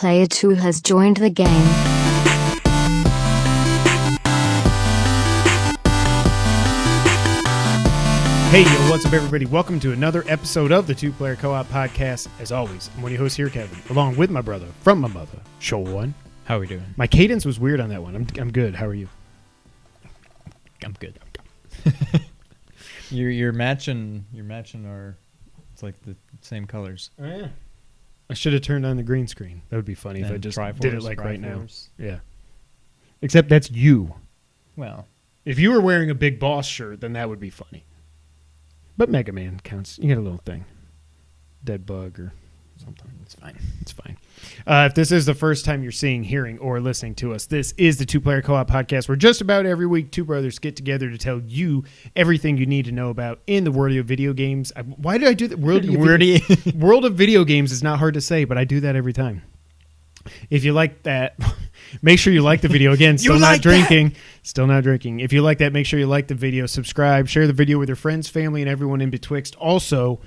Player 2 has joined the game. Hey, yo, what's up, everybody? Welcome to another episode of the Two-Player Co-op Podcast. As always, I'm one of your hosts here, Kevin, along with my brother from my mother, Sean. How are we doing? My cadence was weird on that one. I'm good. How are you? I'm good. You're matching our. It's like the same colors. Oh, yeah. I should have turned on the green screen. That would be funny if I just did it like right now. Yeah. Except that's you. Well, if you were wearing a Big Boss shirt, then that would be funny. But Mega Man counts. You get a little thing. Dead bug or something. it's fine. It's fine. If this is the first time you're seeing, hearing, or listening to us, this is the Two-Player Co-op Podcast, where just about every week two brothers get together to tell you everything you need to know about in the world of video games. Why did I do that? World of video games is not hard to say, but I do that every time. If you like that, make sure you like the video. Again, still not drinking. Still not drinking. If you like that, make sure you like the video, subscribe, share the video with your friends, family, and everyone in betwixt. Also,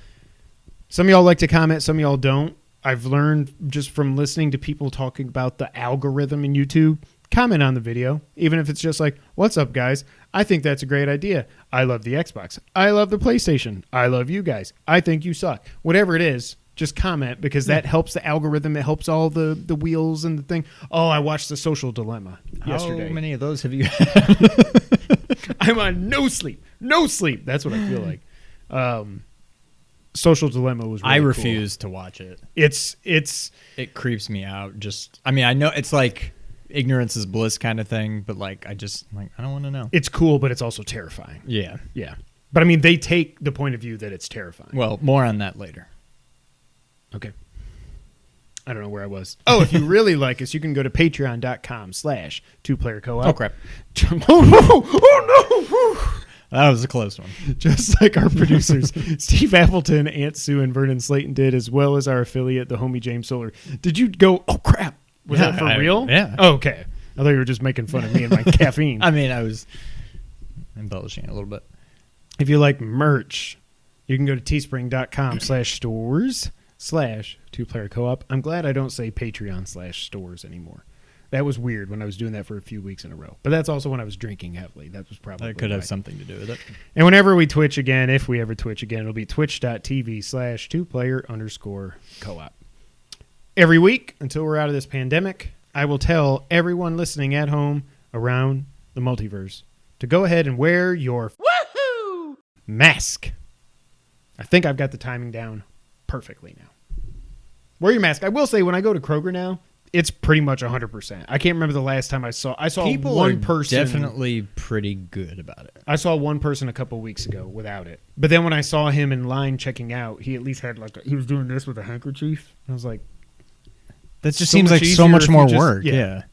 some of y'all like to comment, some of y'all don't. I've learned just from listening to people talking about the algorithm in YouTube. Comment on the video, even if it's just like, what's up, guys? I think that's a great idea. I love the Xbox. I love the PlayStation. I love you guys. I think you suck. Whatever it is, just comment, because that helps the algorithm. It helps all the wheels and the thing. Oh, I watched The Social Dilemma yesterday. How many of those have you had? I'm on no sleep. No sleep. That's what I feel like. Social Dilemma was really I cool. refuse to watch it. It creeps me out. I know it's like ignorance is bliss kind of thing, but I don't want to know. It's cool, but it's also terrifying. Yeah. Yeah. But I mean, they take the point of view that it's terrifying. Well, more on that later. Okay. I don't know where I was. Oh, if you really like us, you can go to patreon.com/2playercoop. Oh, crap. Oh, no. That was a close one. Just like our producers, Steve Appleton, Aunt Sue, and Vernon Slayton did, as well as our affiliate, the homie James Solar. Did you go, oh, crap. Was that for real? Yeah. Oh, okay. I thought you were just making fun of me and my caffeine. I mean, I was embellishing it a little bit. If you like merch, you can go to teespring.com/stores/2playercoop. I'm glad I don't say Patreon/stores anymore. That was weird when I was doing that for a few weeks in a row. But that's also when I was drinking heavily. That was probably That could have something to do with it. And whenever we Twitch again, if we ever Twitch again, it'll be twitch.tv/2player_co-op. Every week, until we're out of this pandemic, I will tell everyone listening at home around the multiverse to go ahead and wear your mask. I think I've got the timing down perfectly now. Wear your mask. I will say, when I go to Kroger now, it's pretty much 100%. I can't remember the last time I saw People one are person. Definitely pretty good about it. I saw one person a couple weeks ago without it. But then when I saw him in line checking out, he at least had he was doing this with a handkerchief. I was like, that just seems like so much more work. Yeah.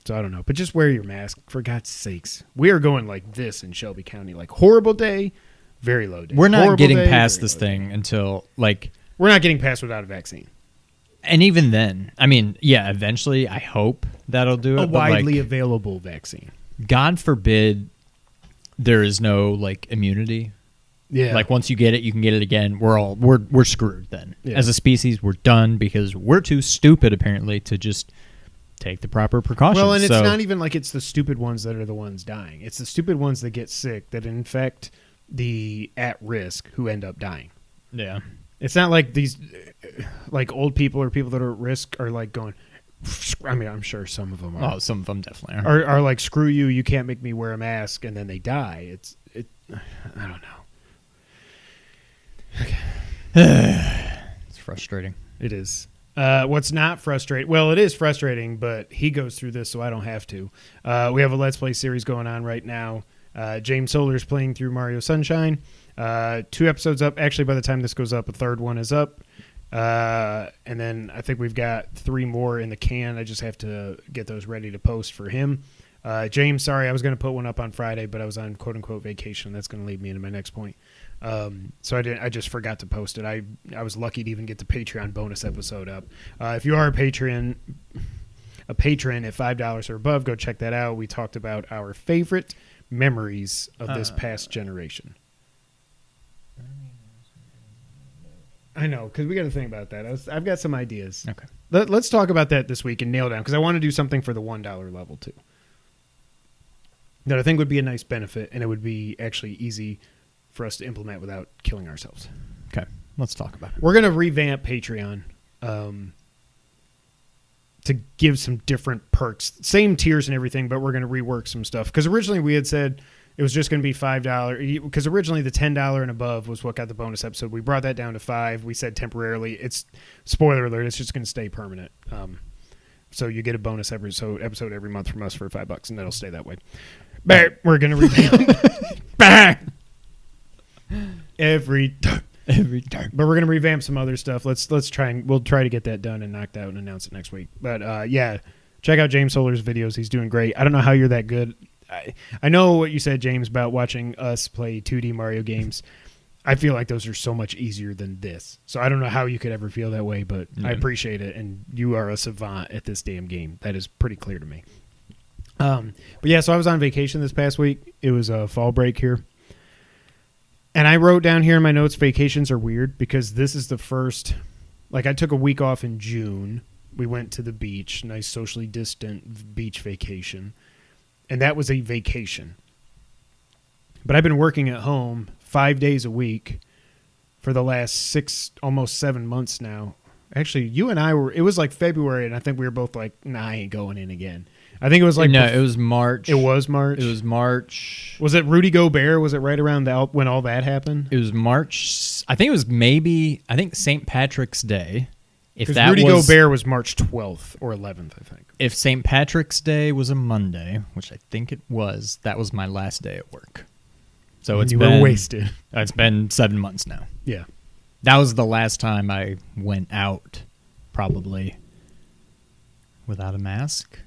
So I don't know. But just wear your mask, for God's sakes. We are going like this in Shelby County. Like horrible day, very low day. We're not horrible getting day, past this thing until we're not getting past without a vaccine. And even then, I mean, yeah, eventually I hope that'll do it. A widely available vaccine. God forbid there is no immunity. Yeah. Once you get it, you can get it again. We're screwed then. Yeah. As a species, we're done because we're too stupid apparently to just take the proper precautions. Well, and it's not even like it's the stupid ones that are the ones dying. It's the stupid ones that get sick that infect the at risk who end up dying. Yeah. It's not like these, old people or people that are at risk are going. I mean, I'm sure some of them are. Oh, some of them definitely are. Are like, screw you, you can't make me wear a mask, and then they die. I don't know. Okay. It's frustrating. It is. What's not frustrating? Well, it is frustrating, but he goes through this, so I don't have to. We have a Let's Play series going on right now. James Solar's playing through Mario Sunshine. 2 episodes up. Actually, by the time this goes up, a third one is up. And then I think we've got 3 more in the can. I just have to get those ready to post for him. James, sorry, I was going to put one up on Friday, but I was on quote-unquote vacation. That's going to lead me into my next point. So I just forgot to post it. I was lucky to even get the Patreon bonus episode up. If you are a patron at $5 or above, go check that out. We talked about our favorite memories of this past generation. I know, because we got to think about that. I've got some ideas. Okay. Let's talk about that this week and nail down, because I want to do something for the $1 level too. That I think would be a nice benefit, and it would be actually easy for us to implement without killing ourselves. Okay, let's talk about it. We're going to revamp Patreon to give some different perks. Same tiers and everything, but we're going to rework some stuff. Because originally we had said it was just going to be $5. Because originally the $10 and above was what got the bonus episode. We brought that down to $5. We said temporarily. It's, spoiler alert, it's just going to stay permanent. So you get a bonus episode every month from us for $5, and that'll stay that way. But we're going to revamp every time. But we're going to revamp some other stuff. Let's try we'll try to get that done and knocked out and announce it next week. But yeah, check out James Solar's videos. He's doing great. I don't know how you're that good. I know what you said, James, about watching us play 2D Mario games. I feel like those are so much easier than this. So I don't know how you could ever feel that way, but I appreciate it. And you are a savant at this damn game. That is pretty clear to me. But yeah, so I was on vacation this past week. It was a fall break here. And I wrote down here in my notes, vacations are weird because this is the first, like I took a week off in June. We went to the beach, nice socially distant beach vacation. And that was a vacation. But I've been working at home 5 days a week for the last almost 7 months now. Actually, you and I it was like February, and I think we were both like, nah, I ain't going in again. I think it was like... No, it was March. It was March? It was March. Was it Rudy Gobert? Was it right around when all that happened? It was March. I think it was St. Patrick's Day. Because Rudy Gobert was March 12th or 11th, I think. If St. Patrick's Day was a Monday, which I think it was, that was my last day at work. So you were wasted. It's been 7 months now. Yeah. That was the last time I went out, probably, without a mask.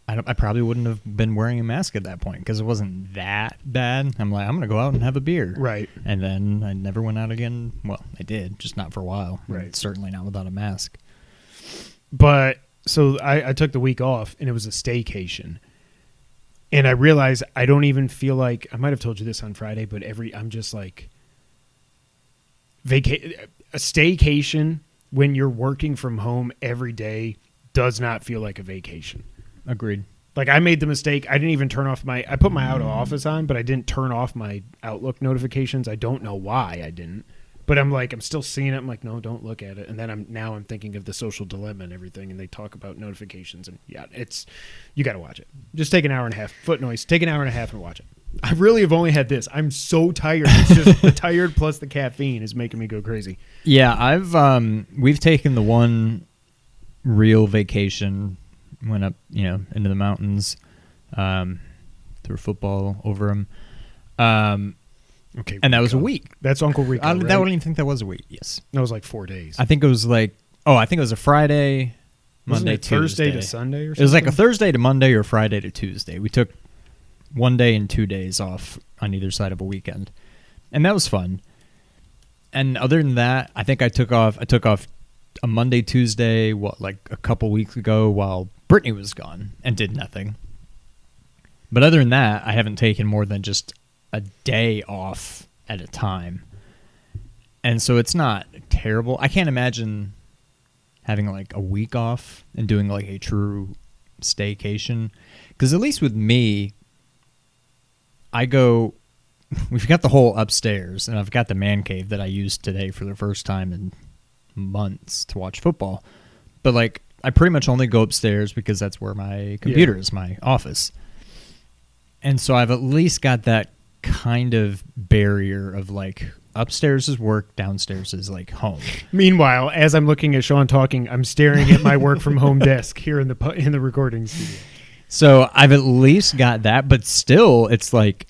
I probably wouldn't have been wearing a mask at that point because it wasn't that bad. I'm like, I'm going to go out and have a beer. Right. And then I never went out again. Well, I did, just not for a while. Right. Certainly not without a mask. But so I took the week off, and it was a staycation. And I realized I don't even feel like, I might have told you this on Friday, but I'm just like, a staycation when you're working from home every day does not feel like a vacation. Agreed. Like I made the mistake. I didn't even turn off I put my out of office on, but I didn't turn off my Outlook notifications. I don't know why I didn't, but I'm still seeing it. I'm like, no, don't look at it. And then I'm thinking of the social dilemma and everything. And they talk about notifications and yeah, you got to watch it. Just take an hour and a half. Foot noise. Take an hour and a half and watch it. I really have only had this. I'm so tired. It's just the tired plus the caffeine is making me go crazy. Yeah. We've taken the one real vacation. Went up, into the mountains, threw football over them. Okay, and that was a week. That's Uncle Rico. I right? don't even think that was a week. Yes, that was like 4 days. I think it was a Friday, Monday, Tuesday, Thursday to Sunday, or something. It was like a Thursday to Monday or Friday to Tuesday. We took 1 day and 2 days off on either side of a weekend, and that was fun. And other than that, I think I took off a Monday, Tuesday, like a couple weeks ago while Brittany was gone and did nothing. But other than that, I haven't taken more than just a day off at a time. And so it's not terrible. I can't imagine having like a week off and doing like a true staycation. Because at least with me, we've got the whole upstairs and I've got the man cave that I used today for the first time in months to watch football. But like, I pretty much only go upstairs because that's where my computer is, my office. And so I've at least got that kind of barrier of like upstairs is work, downstairs is like home. Meanwhile, as I'm looking at Sean talking, I'm staring at my work from home desk here in the recording studio. So I've at least got that, but still it's like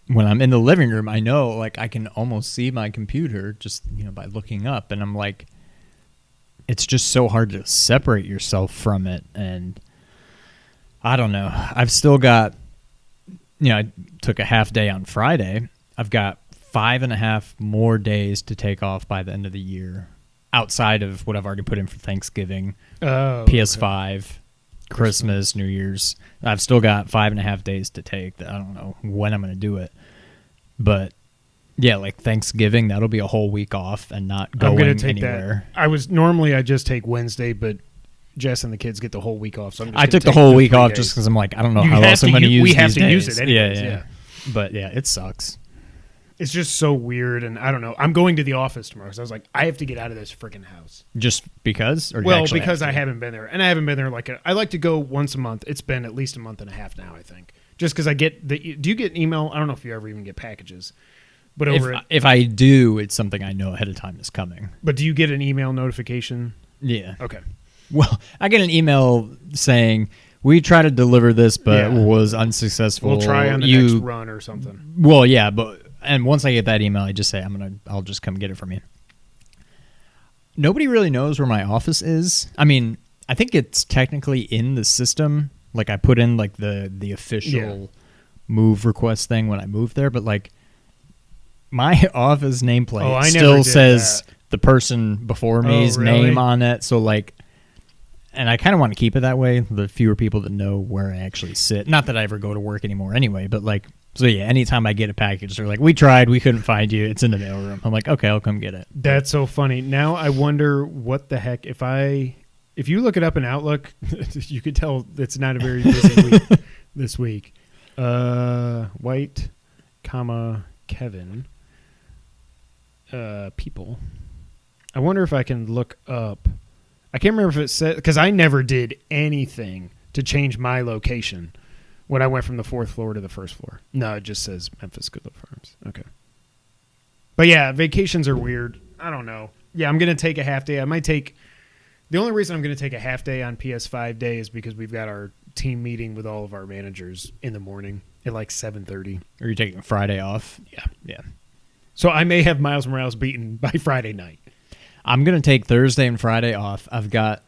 when I'm in the living room, I know like I can almost see my computer just, by looking up, and I'm like, it's just so hard to separate yourself from it. And I don't know. I've still got, I took a half day on Friday. I've got 5.5 more days to take off by the end of the year outside of what I've already put in for Thanksgiving, PS5, okay. Christmas, New Year's. I've still got 5.5 days to take. I don't know when I'm going to do it. But Yeah, like Thanksgiving, that'll be a whole week off and not going I'm gonna take anywhere. that. I just take Wednesday, but Jess and the kids get the whole week off. So I took the whole week off just because I'm like, I don't know how else I'm going to use We have these to days. use it anyways. Yeah. But yeah, it sucks. It's just so weird, and I don't know. I'm going to the office tomorrow, so I was like, I have to get out of this freaking house. Just because? Or Because I haven't been there, and I haven't been there I like to go once a month. It's been at least a month and a half now, I think. Just because I get do you get an email? I don't know if you ever even get packages, but if I do, it's something I know ahead of time is coming. But do you get an email notification? Yeah. Okay. Well, I get an email saying we tried to deliver this, but was unsuccessful. We'll try on the next run or something. Well, yeah, and once I get that email, I just say I'll just come get it from you. Nobody really knows where my office is. I mean, I think it's technically in the system. Like I put in like the official move request thing when I moved there, but like my office nameplate still says the person before me's name on it. So like, and I kind of want to keep it that way. The fewer people that know where I actually sit. Not that I ever go to work anymore anyway, but like, so yeah, anytime I get a package, they're like, we tried, we couldn't find you. It's in the mailroom. I'm like, okay, I'll come get it. That's so funny. Now I wonder what the heck, if you look it up in Outlook, you could tell it's not a very busy week this week. White, Kevin, people. I wonder if I can look up. I can't remember if it said, because I never did anything to change my location when I went from the 4th floor to the 1st floor. No, it just says Memphis Goodlove Farms. Okay. But yeah, vacations are weird. I don't know. Yeah, I'm going to take a half day. The only reason I'm going to take a half day on PS5 day is because we've got our team meeting with all of our managers in the morning at like 7:30. Are you taking Friday off? Yeah. So I may have Miles Morales beaten by Friday night. I'm going to take Thursday and Friday off. I've got,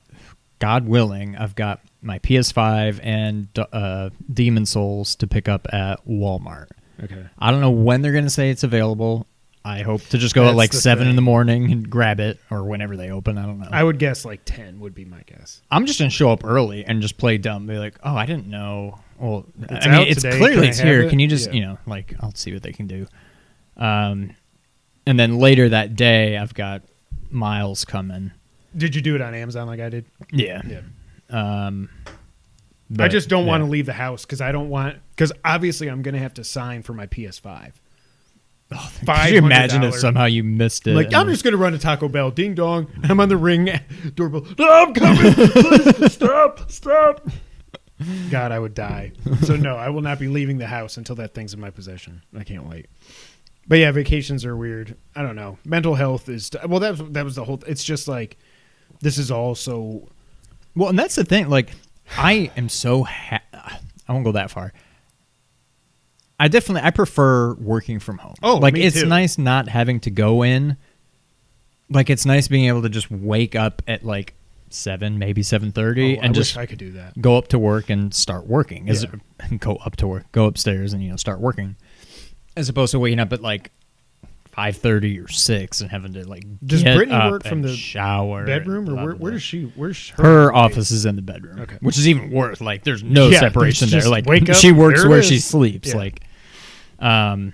God willing, I've got my PS5 and Demon Souls to pick up at Walmart. Okay. I don't know when they're going to say it's available. I hope to just go at like 7 in the morning and grab it, or whenever they open. I don't know. I would guess like 10 would be my guess. I'm just going to show up early and just play dumb. Be like, oh, I didn't know. Well, it's clearly it's here. Can you just, like, I'll see what they can do. And then later that day, I've got Miles coming. Did you do it on Amazon like I did? Yeah. I just don't want to leave the house because obviously I'm going to have to sign for my PS5. Oh, could you imagine if somehow you missed it? Like, I'm just going to run to Taco Bell. Ding dong. I'm on the Ring doorbell. No, I'm coming. Please, stop. God, I would die. So no, I will not be leaving the house until that thing's in my possession. I can't wait. But yeah, vacations are weird. I don't know. Mental health is, that was the whole, it's just like, this is all so. Well, and that's the thing. Like, I am so, I won't go that far. I prefer working from home. Oh, like, me it's too. nice not having to go in. Like, it's nice being able to just wake up at like 7, maybe 7:30, and just wish I could do that. Go up to work and start working. Go up to work, go upstairs, and start working, as opposed to waking up at like 5:30 or 6 and having to like does get Brittany up work from the shower bedroom, or where does she? Where's her office is in the bedroom, okay. Which is even worse. Like, there's no separation there. Like, wake up, she works where she she sleeps. Like, I'm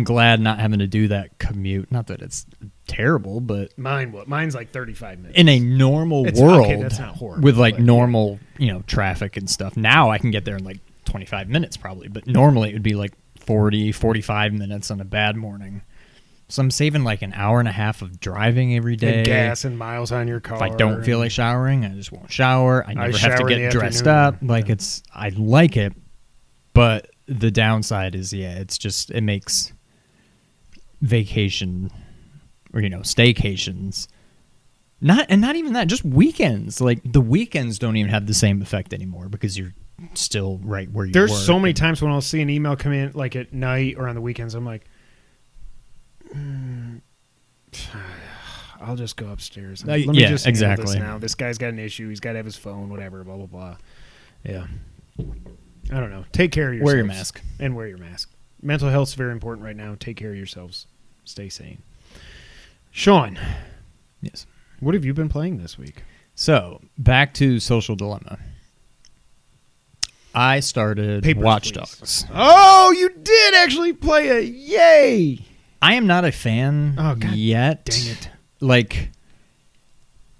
glad not having to do that commute. Not that it's terrible, but mine's like 35 minutes in a normal world. Okay, that's not horrible, with like normal, traffic and stuff. Now I can get there in like 25 minutes probably, but normally it would be like 40, 45 minutes on a bad morning. So I'm saving like an hour and a half of driving every day. And gas and miles on your car. If I don't feel like showering, I just won't shower. I never have to get dressed up. Like, I like it, but the downside is, it makes vacation or, staycations. Not even that, just weekends. Like, the weekends don't even have the same effect anymore because you're still right where you There's work. so many times when I'll see an email come in like at night or on the weekends, I'm like, I'll just go upstairs. Let me just handle this now. This guy's got an issue. He's got to have his phone, whatever, blah, blah, blah. Yeah. I don't know. Take care of yourselves. Wear your mask. And wear your mask. Mental health's very important right now. Take care of yourselves. Stay sane. Sean. Yes. What have you been playing this week? So, back to Social Dilemma. I started Papers, Watch please. Dogs. Oh, you did actually play it. Yay. I am not a fan yet. Dang it. Like,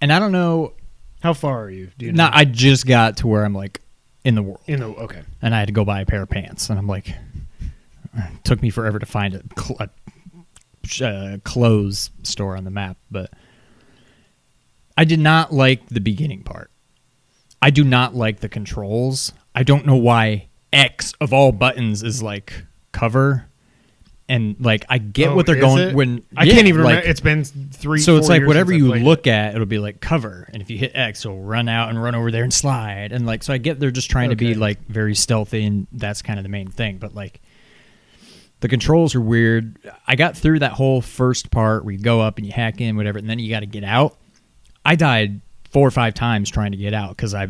and I don't know. How far are you? Do you know? No, I just got to where I'm like in the world. Okay. And I had to go buy a pair of pants. And I'm like, it took me forever to find a clothes store on the map. But I did not like the beginning part. I do not like the controls. I don't know why X of all buttons is like cover. And like I get what they're going when I can't even remember. It's been 3 so it's like years whatever since I you played look at, it'll be like cover, and if you hit X, it'll run out and run over there and slide, and like so I get they're just trying to be like very stealthy, and that's kind of the main thing. But like the controls are weird. I got through that whole first part where you go up and you hack in whatever, and then you got to get out. I died 4 or 5 times trying to get out because I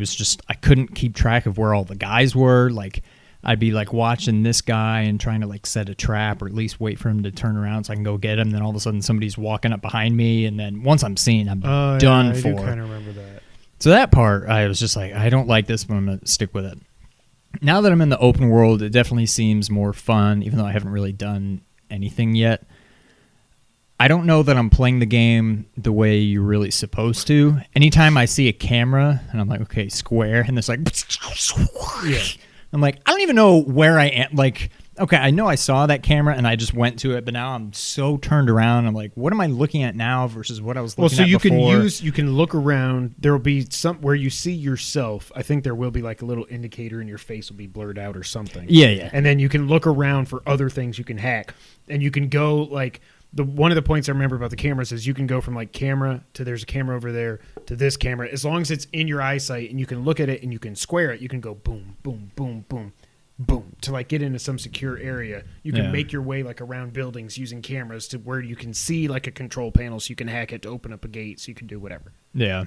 couldn't keep track of where all the guys were. Like I'd be like watching this guy and trying to like set a trap or at least wait for him to turn around so I can go get him. Then all of a sudden somebody's walking up behind me, and then once I'm seen, I'm done for. I kind of remember that. So that part, I was just like, I don't like this, but I'm going to stick with it. Now that I'm in the open world, it definitely seems more fun, even though I haven't really done anything yet. I don't know that I'm playing the game the way you're really supposed to. Anytime I see a camera, and I'm like, okay, square, and there's like... Yeah. I'm like, I don't even know where I am. Like, okay, I know I saw that camera and I just went to it, but now I'm so turned around. I'm like, what am I looking at now versus what I was looking at before? Well, so you can look around. There will be some where you see yourself. I think there will be like a little indicator and your face will be blurred out or something. Yeah. And then you can look around for other things you can hack. And you can go like one of the points I remember about the cameras is you can go from like camera to there's a camera over there to this camera. As long as it's in your eyesight and you can look at it and you can square it, you can go boom, boom, boom, boom, boom to like get into some secure area. You can make your way like around buildings using cameras to where you can see like a control panel so you can hack it to open up a gate so you can do whatever. Yeah.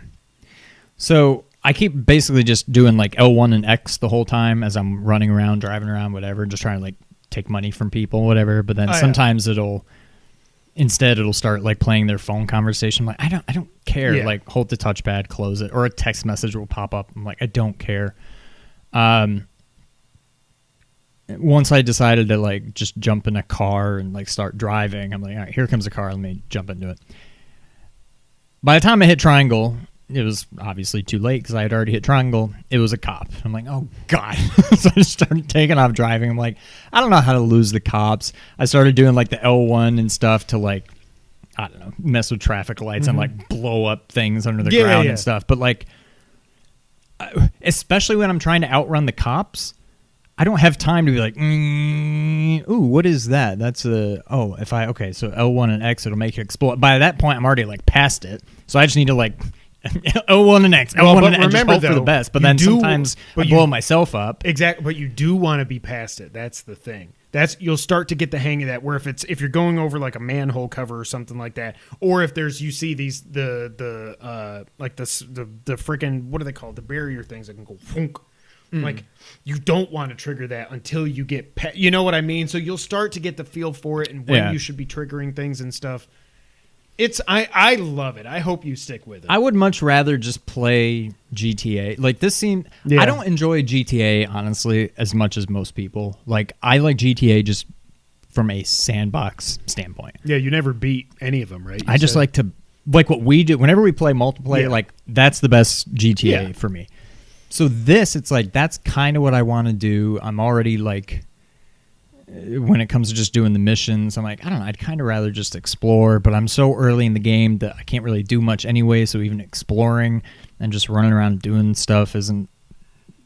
So I keep basically just doing like L1 and X the whole time as I'm running around, driving around, whatever, just trying to like take money from people, whatever. But then sometimes it'll start like playing their phone conversation. I'm like, I don't care. Yeah. Like hold the touchpad, close it, or a text message will pop up. I'm like, I don't care. Once I decided to like just jump in a car and like start driving, I'm like, all right, here comes a car. Let me jump into it. By the time I hit triangle, it was obviously too late because I had already hit triangle. It was a cop. I'm like, oh, God. So I just started taking off driving. I'm like, I don't know how to lose the cops. I started doing like the L1 and stuff to like, I don't know, mess with traffic lights and like blow up things under the ground and stuff. But like, especially when I'm trying to outrun the cops, I don't have time to be like, ooh, what is that? That's so L1 and X, it'll make it explode. By that point, I'm already like past it. So I just need to like... L1 and X, L1 and X, just hope for the best. But then sometimes I blow myself up. Exactly, but you do want to be past it. That's the thing. You'll start to get the hang of that. Where if you're going over like a manhole cover or something like that, or if you see these the freaking, what are they called? The barrier things that can go funk. Like you don't want to trigger that until you get you know what I mean? So you'll start to get the feel for it and when you should be triggering things and stuff. I love it. I hope you stick with it. I would much rather just play GTA. Like this scene, I don't enjoy GTA honestly as much as most people. Like I like GTA just from a sandbox standpoint. Yeah, you never beat any of them, right? I just like to like what we do whenever we play multiplayer. Like that's the best GTA for me. So this, it's like that's kind of what I want to do. I'm already like. When it comes to just doing the missions, I'm like, I don't know, I'd kind of rather just explore, but I'm so early in the game that I can't really do much anyway, so even exploring and just running around doing stuff isn't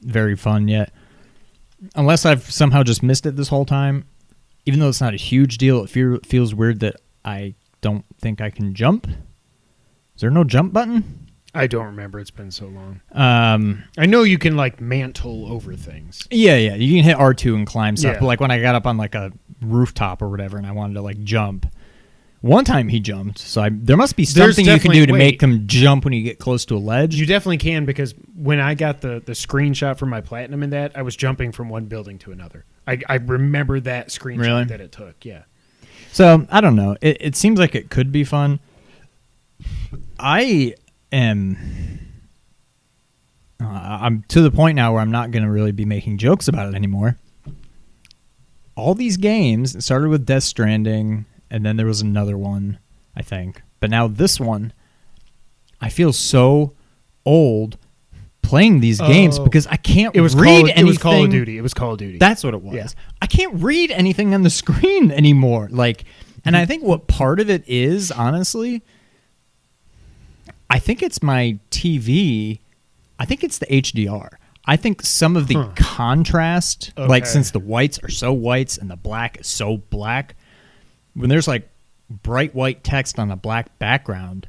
very fun yet. Unless I've somehow just missed it this whole time. Even though it's not a huge deal, it feels weird that I don't think I can jump. Is there no jump button? I don't remember. It's been so long. I know you can like mantle over things. Yeah. You can hit R2 and climb stuff. But like when I got up on like a rooftop or whatever and I wanted to like jump, one time he jumped. So there must be something you can do to make him jump when you get close to a ledge. You definitely can, because when I got the screenshot from my platinum in that, I was jumping from one building to another. I remember that screenshot that it took. Yeah. So I don't know. It seems like it could be fun. I am I'm to the point now where I'm not going to really be making jokes about it anymore. All these games, it started with Death Stranding, and then there was another one, I think. But now this one, I feel so old playing these games because I can't read anything. It was Call of Duty. It was Call of Duty. That's what it was. Yeah. I can't read anything on the screen anymore. And I think what part of it is, honestly, I think it's my TV. I think it's the HDR. I think some of the contrast, since the whites are so whites and the black is so black, when there's bright white text on a black background,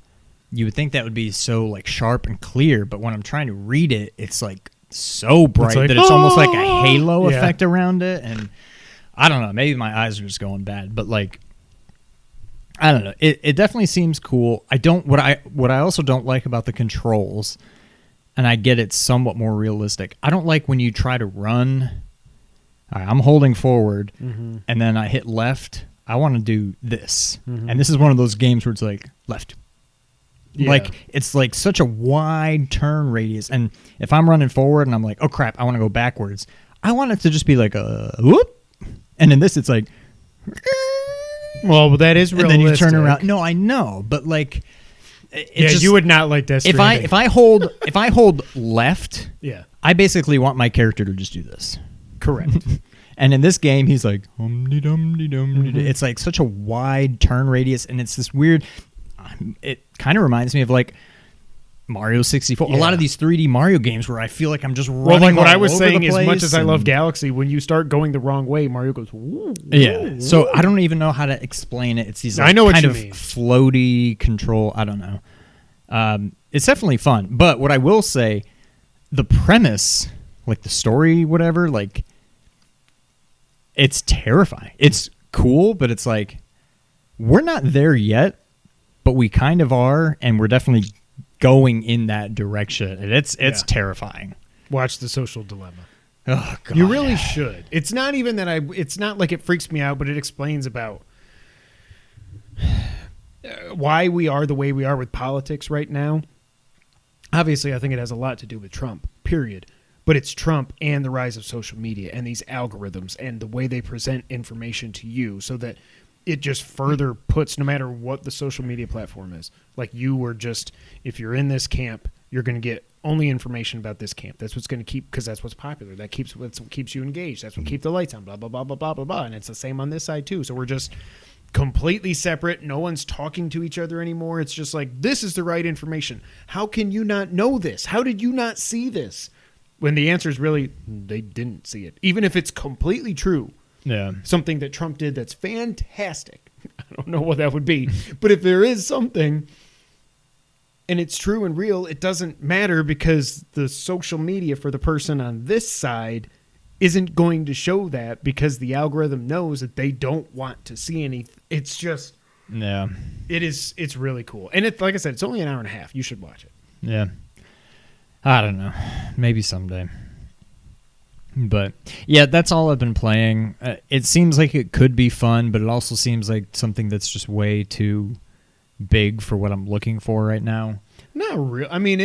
you would think that would be so sharp and clear. But when I'm trying to read it, it's so bright that it's almost like a halo effect around it. And I don't know, maybe my eyes are just going bad, but I don't know. It definitely seems cool. What I also don't like about the controls. And I get it's somewhat more realistic. I don't like when you try to run. All right, I'm holding forward, and then I hit left. I want to do this. And this is one of those games where it's left. Yeah. It's such a wide turn radius. And if I'm running forward and I'm oh, crap, I want to go backwards, I want it to just be a whoop. And in this, it's well, that is realistic. And then you turn around. No, I know, but you would not like Death Stranding. If I hold left, I basically want my character to just do this. Correct. And in this game, he's humdy dumdy dumdy. It's such a wide turn radius, and it's this weird. It kind of reminds me of Mario 64. A lot of these 3D Mario games where I feel I'm just running. What I was saying, as much as I love Galaxy, when you start going the wrong way, Mario goes. Woo, yeah. So I don't even know how to explain it. It's these I know what you kind of mean. floaty control. I don't know. It's definitely fun. But what I will say, the premise, the story, whatever, it's terrifying. It's cool, but it's we're not there yet, but we kind of are, and we're definitely going in that direction. And it's terrifying. Watch The Social Dilemma. Oh God. You really should. It's not even that it's not it freaks me out, but it explains about why we are the way we are with politics right now. Obviously, I think it has a lot to do with Trump, period. But it's Trump and the rise of social media and these algorithms and the way they present information to you, so that it just further puts, no matter what the social media platform is, you were just, if you're in this camp, you're going to get only information about this camp. That's what's going to keep, because that's what's popular. That's what keeps you engaged. That's what keeps the lights on, blah, blah, blah, blah, blah, blah, blah. And it's the same on this side, too. So we're just completely separate. No one's talking to each other anymore. It's just this is the right information. How can you not know this? How did you not see this? When the answer is really, they didn't see it. Even if it's completely true. Yeah. Something that Trump did that's fantastic. I don't know what that would be. But if there is something and it's true and real, it doesn't matter, because the social media for the person on this side isn't going to show that, because the algorithm knows that they don't want to see anything. It's just, yeah, it's really cool. And it's, like I said, it's only an hour and a half. You should watch it. Yeah. I don't know. Maybe someday. But yeah, that's all I've been playing. It seems like it could be fun, but it also seems like something that's just way too big for what I'm looking for right now. Not real. I mean,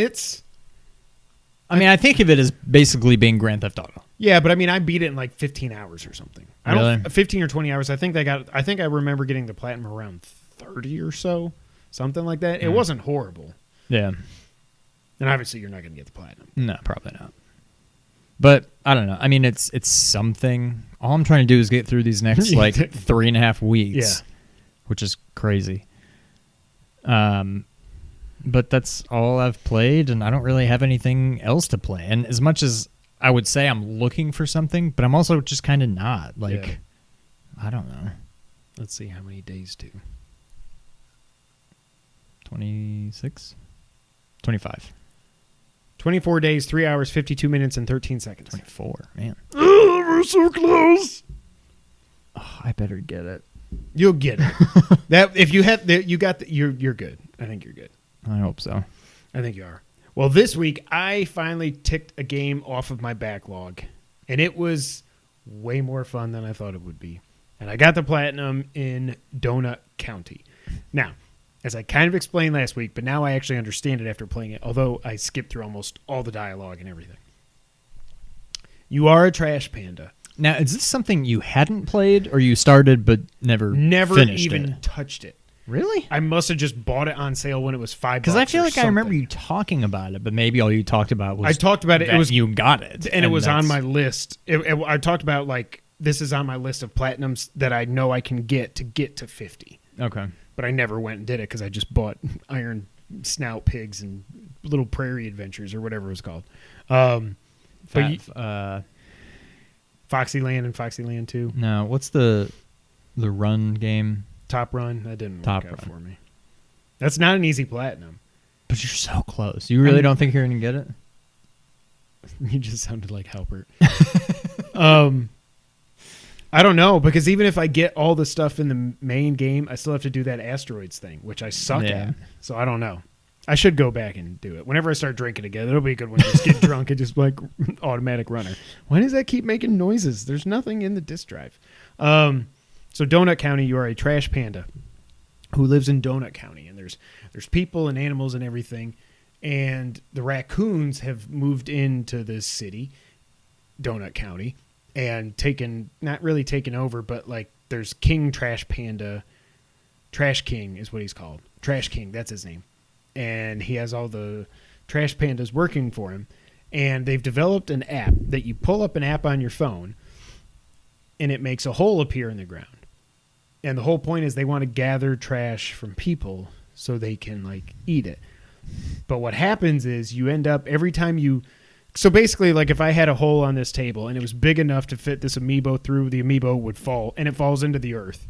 I think of it as basically being Grand Theft Auto. Yeah, but I beat it in 15 hours or something. Really? 15 or 20 hours. I think I remember getting the platinum around 30 or so, something like that. It wasn't horrible. Yeah. And obviously, you're not going to get the platinum. No, probably not. But I don't know. It's something. All I'm trying to do is get through these next 3.5 weeks, which is crazy. But that's all I've played, and I don't really have anything else to play. And as much as I would say I'm looking for something, but I'm also just kind of not. I don't know. Let's see how many days do. 26? 25. 24 days, 3 hours, 52 minutes, and 13 seconds. 24, man. Oh, we're so close. Oh, I better get it. You'll get it. That if you have, you got, you're good. I think you're good. I hope so. I think you are. Well, this week I finally ticked a game off of my backlog, and it was way more fun than I thought it would be. And I got the platinum in Donut County. Now, as I kind of explained last week, but now I actually understand it after playing it, although I skipped through almost all the dialogue and everything. You are a trash panda. Now, is this something you hadn't played, or you started but never finished even it? touched it? Really? I must have just bought it on sale when it was $5. Because I feel like something. I remember you talking about it, but maybe all you talked about was I talked about it. It was you got it, and it was on my list. I talked about like this is on my list of platinums that I know I can get to 50. Okay, but I never went and did it because I just bought Iron Snout Pigs and Little Prairie Adventures or whatever it was called. Foxyland and Foxyland 2. No, what's the run game? Top Run. That didn't Top work out Run. for me. That's not an easy platinum. But you're so close. You really don't think you're going to get it? You just sounded like Halpert. I don't know, because even if I get all the stuff in the main game, I still have to do that asteroids thing, which I suck at. So I don't know. I should go back and do it. Whenever I start drinking again, it'll be a good one. Just get drunk and just like automatic runner. Why does that keep making noises? There's nothing in the disk drive. So Donut County, you are a trash panda who lives in Donut County, and there's people and animals and everything, and the raccoons have moved into this city, Donut County, and not really taken over, but like there's King Trash Panda, Trash King is what he's called. Trash King, that's his name. And he has all the trash pandas working for him, and they've developed an app that you pull up an app on your phone, and it makes a hole appear in the ground. And the whole point is they want to gather trash from people so they can like eat it. But what happens is you end up every time you... So basically, like if I had a hole on this table and it was big enough to fit this amiibo through, the amiibo would fall, and it falls into the earth,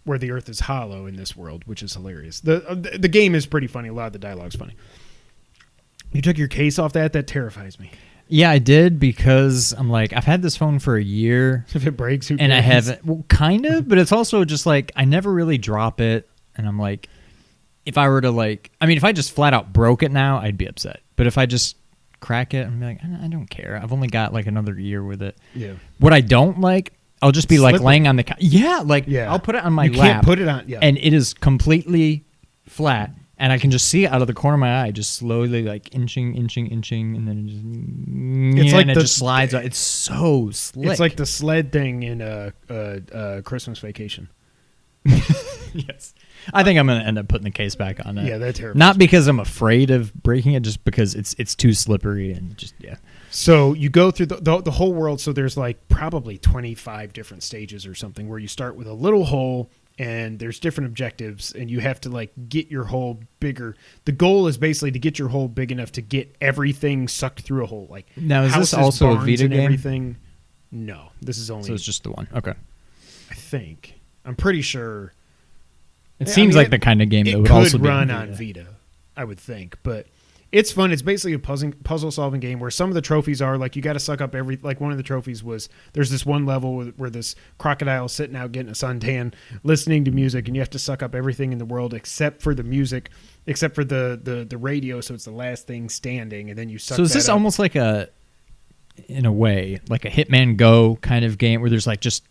where the earth is hollow in this world, which is hilarious. The game is pretty funny. A lot of the dialogue's funny. You took your case off that? That terrifies me. Yeah, I did, because I'm like, I've had this phone for a year. If it breaks, who cares? And I haven't, well, kind of, but it's also just like, I never really drop it. And I'm like, if I were to like, I mean, if I just flat out broke it now, I'd be upset. But if I just crack it, I'm like, I don't care. I've only got like another year with it. Yeah. What I don't like, I'll just be like laying on the couch. Yeah, like I'll put it on my lap. You can't put it on, yeah. And it is completely flat. And I can just see it out of the corner of my eye, just slowly like inching, and then it just, it just slides out. It's so slick. It's like the sled thing in Christmas Vacation. Yes. I think I'm going to end up putting the case back on it. Yeah, that terrifies Not because I'm afraid of breaking it, just because it's too slippery and just, yeah. So you go through the whole world. So there's like probably 25 different stages or something where you start with a little hole, and there's different objectives, and you have to like get your hole bigger. The goal is basically to get your hole big enough to get everything sucked through a hole. Like now, is houses, this also a barns, Vita and game? everything? No, this is only. So it's just the one. Okay. I think I'm pretty sure. It seems like the kind of game that would also be run on Vita, I would think, but it's fun. It's basically a puzzle solving game where some of the trophies are like you got to suck up every. Like one of the trophies was there's this one level where this crocodile is sitting out getting a suntan, listening to music, and you have to suck up everything in the world except for the music, except for the radio. So it's the last thing standing, and then you suck. So is this almost like in a way, like a Hitman Go kind of game where there's like just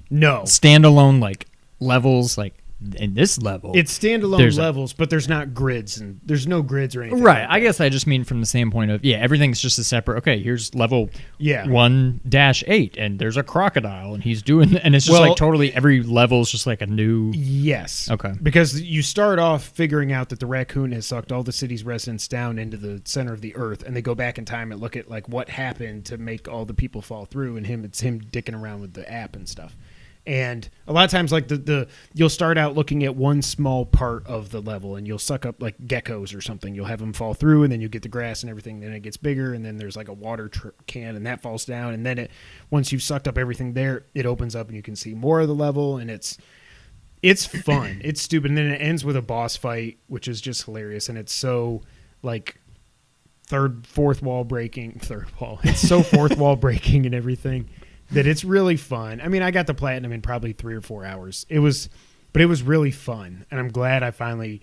standalone like levels like. In this level, it's standalone levels, but there's not grids, and there's no grids or anything. Right. Like I guess I just mean from the standpoint of everything's just a separate. Okay, here's level 1-8, and there's a crocodile, and he's doing, and it's just like totally every level is just like a new. Yes. Okay. Because you start off figuring out that the raccoon has sucked all the city's residents down into the center of the earth, and they go back in time and look at like what happened to make all the people fall through, and it's him dicking around with the app and stuff. And a lot of times, like you'll start out looking at one small part of the level, and you'll suck up like geckos or something. You'll have them fall through, and then you get the grass and everything. Then it gets bigger, and then there's like a water can, and that falls down. And then once you've sucked up everything there, it opens up, and you can see more of the level, and it's fun. It's stupid, and then it ends with a boss fight, which is just hilarious. And it's so like fourth wall breaking. It's so fourth wall breaking and everything. That it's really fun. I mean, I got the platinum in probably 3 or 4 hours. But it was really fun, and I'm glad I finally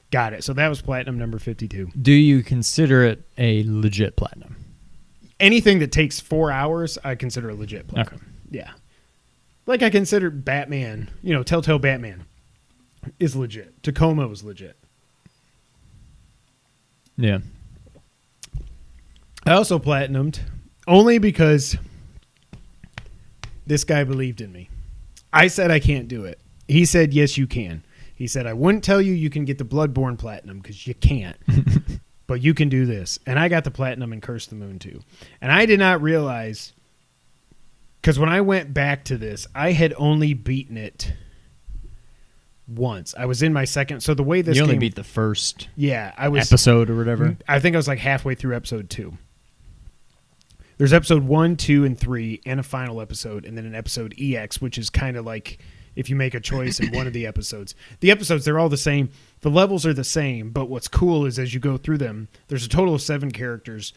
got it. So that was platinum number 52. Do you consider it a legit platinum? Anything that takes 4 hours, I consider a legit platinum. Okay. Yeah. Like I consider Batman, Telltale Batman. is legit. Tacoma was legit. Yeah. I also platinumed only because this guy believed in me. I said I can't do it. He said, yes, you can. He said, I wouldn't tell you can get the Bloodborne Platinum because you can't. But you can do this. And I got the Platinum in Curse of the Moon too. And I did not realize, because when I went back to this, I had only beaten it once. I was in my second. So the way this You only game, beat the first episode or whatever. I think I was like halfway through episode 2. There's episode 1, 2, and 3, and a final episode, and then an episode EX, which is kind of like if you make a choice in one of the episodes. The episodes, they're all the same. The levels are the same, but what's cool is as you go through them, there's a total of 7 characters,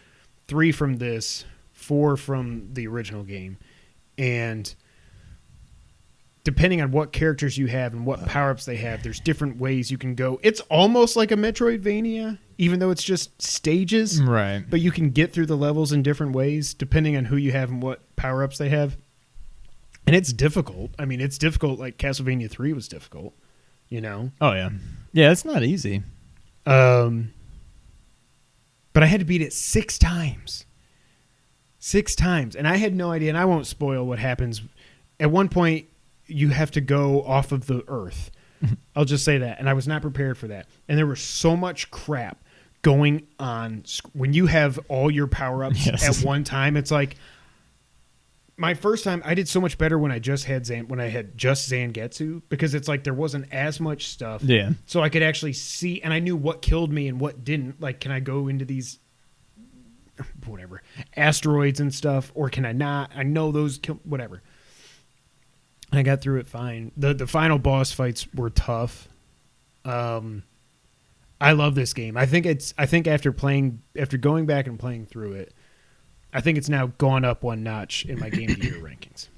3 from this, 4 from the original game, and depending on what characters you have and what power-ups they have, there's different ways you can go. It's almost like a Metroidvania, even though it's just stages. Right. But you can get through the levels in different ways, depending on who you have and what power-ups they have. And it's difficult. I mean, it's difficult like Castlevania 3 was difficult, you know? Oh, yeah. Yeah, it's not easy. But I had to beat it 6 times. 6 times. And I had no idea, and I won't spoil what happens. At one point, you have to go off of the earth. I'll just say that. And I was not prepared for that. And there was so much crap going on. When you have all your power-ups at one time, it's like my first time, I did so much better when I just had Zangetsu, because it's like there wasn't as much stuff. Yeah. So I could actually see, and I knew what killed me and what didn't. Like, can I go into these whatever asteroids and stuff, or can I not? I know those kill whatever. And I got through it fine. The final boss fights were tough. I love this game. I think after going back and playing through it, I think it's now gone up one notch in my Game of the Year rankings.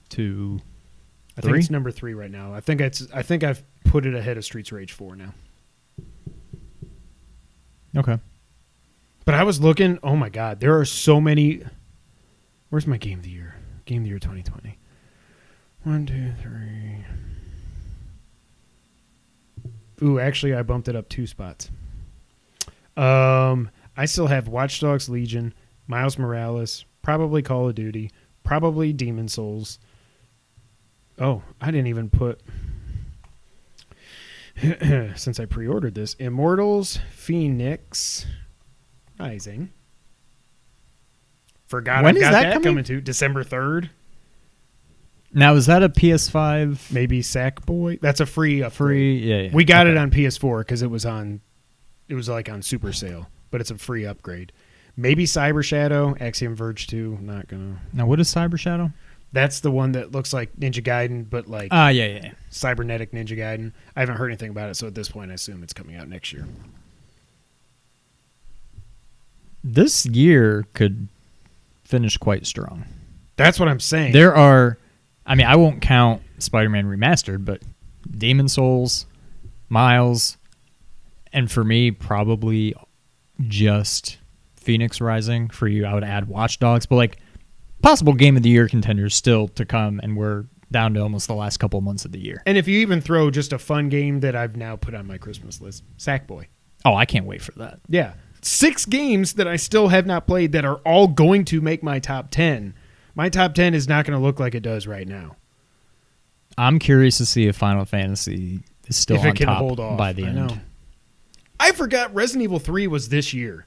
To I think it's number 3 right now. I think I've put it ahead of Streets of Rage 4 now. Okay. But I was looking, oh my God, there are so many. Where's my Game of the Year? Game of the Year 2020. 1, 2, 3. Ooh, actually, I bumped it up 2 spots. I still have Watch Dogs Legion, Miles Morales, probably Call of Duty, probably Demon Souls. Oh, I didn't even put, since I pre-ordered this, Immortals, Phoenix Rising. Forgot when I is got that that coming to December 3rd. Now, is that a PS5? Maybe Sackboy. That's a free upgrade. Yeah. We got it on PS4 because it was like on super sale, but it's a free upgrade. Maybe Cyber Shadow, Axiom Verge 2. Not gonna. Now, what is Cyber Shadow? That's the one that looks like Ninja Gaiden, but like yeah. cybernetic Ninja Gaiden. I haven't heard anything about it, so at this point, I assume it's coming out next year. This year could finish quite strong. That's what I'm saying. There are, I mean, I won't count Spider-Man Remastered, but Demon Souls, Miles, and for me, probably just Phoenix Rising. For you, I would add Watch Dogs, but like possible Game of the Year contenders still to come, and we're down to almost the last couple months of the year. And if you even throw just a fun game that I've now put on my Christmas list, Sackboy. Oh, I can't wait for that. Yeah. 6 games that I still have not played that are all going to make my top 10. My top 10 is not going to look like it does right now. I'm curious to see if Final Fantasy is still if it on can top hold off by the I end. know. I forgot Resident Evil 3 was this year.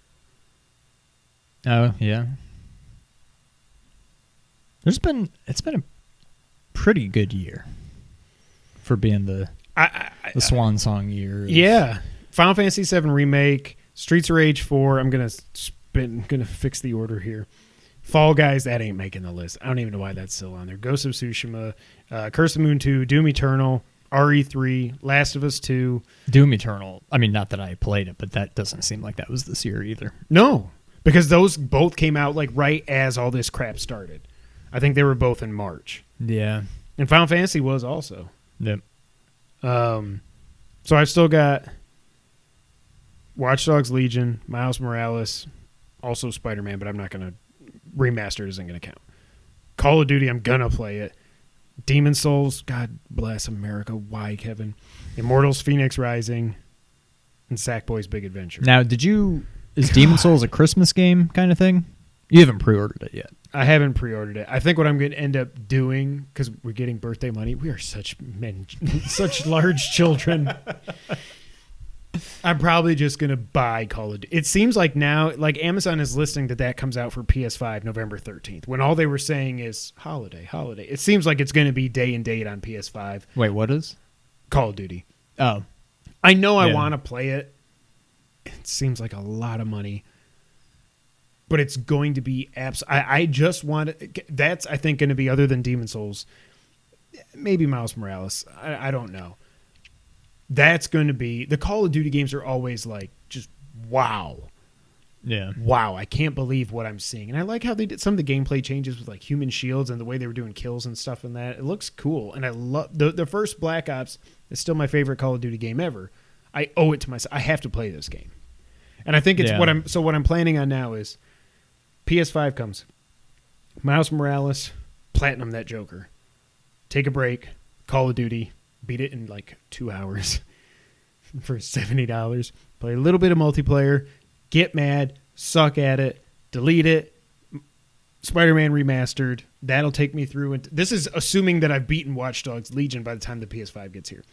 Oh, yeah. It's been a pretty good year for being the swan song year. Yeah. Final Fantasy 7 Remake, Streets of Rage 4. I'm gonna fix the order here. Fall Guys, that ain't making the list. I don't even know why that's still on there. Ghost of Tsushima, Curse of the Moon 2, Doom Eternal, RE3, Last of Us 2. Doom Eternal. I mean, not that I played it, but that doesn't seem like that was this year either. No, because those both came out like right as all this crap started. I think they were both in March. Yeah. And Final Fantasy was also. Yep. So I've still got Watch Dogs Legion, Miles Morales, also Spider-Man, but I'm not going to... Remastered isn't going to count. Call of Duty, I'm going to play it. Demon Souls, God bless America. Why, Kevin? Immortals, Phoenix Rising, and Sackboy's Big Adventure. Now, is Demon Souls a Christmas game kind of thing? You haven't pre-ordered it yet. I haven't pre-ordered it. I think what I'm going to end up doing, because we're getting birthday money, we are such men, such large children. I'm probably just going to buy Call of Duty. It seems like now, like Amazon is listing that comes out for PS5 November 13th, when all they were saying is holiday. It seems like it's going to be day and date on PS5. Wait, what is? Call of Duty. Oh. I know I want to play it. It seems like a lot of money. But it's going to be I just want it. That's, I think, going to be, other than Demon Souls, maybe Miles Morales. I don't know. That's going to be, the Call of Duty games are always like, just wow. Yeah. Wow, I can't believe what I'm seeing. And I like how they did some of the gameplay changes with like human shields and the way they were doing kills and stuff in that. It looks cool. And I love the first Black Ops is still my favorite Call of Duty game ever. I owe it to myself. I have to play this game. And I think it's what I'm planning on now is PS5 comes, Miles Morales, platinum that Joker, take a break, Call of Duty, beat it in like 2 hours for $70, play a little bit of multiplayer, get mad, suck at it, delete it, Spider-Man Remastered, that'll take me through. And this is assuming that I've beaten Watch Dogs Legion by the time the PS5 gets here.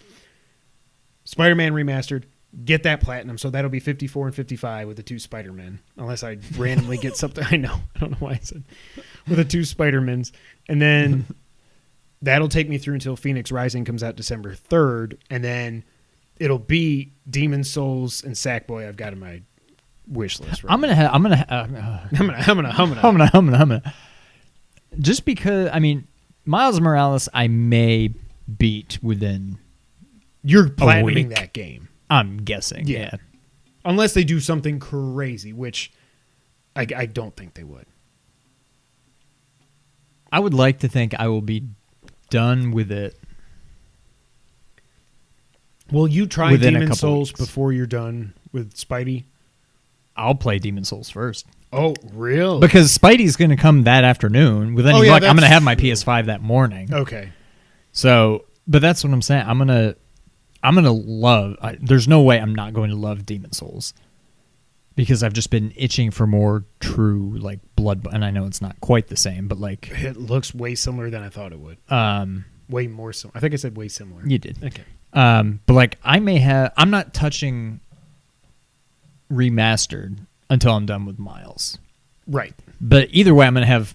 Spider-Man Remastered, get that platinum, so that'll be 54 and 55 with the 2 Spider-Men, unless I randomly get something. I know, I don't know why I said with the 2 Spider-Mens, and then that'll take me through until Phoenix Rising comes out December 3rd, and then it'll be Demon Souls and Sackboy I've got in my wish list. Right I'm gonna. Just because, I mean, Miles Morales, I may beat within. You're platinuming that game. I'm guessing, yeah. Unless they do something crazy, which I don't think they would. I would like to think I will be done with it. Will you try Demon Souls before you're done with Spidey? I'll play Demon Souls first. Oh, really? Because Spidey's going to come that afternoon. With any luck, I'm going to have my PS5 that morning. Okay. So, but that's what I'm saying. I'm gonna love. There's no way I'm not going to love Demon Souls, because I've just been itching for more true like blood. And I know it's not quite the same, but like it looks way similar than I thought it would. Way more similar. I think I said way similar. You did. Okay. But like I'm not touching Remastered until I'm done with Miles. Right. But either way, I'm going to have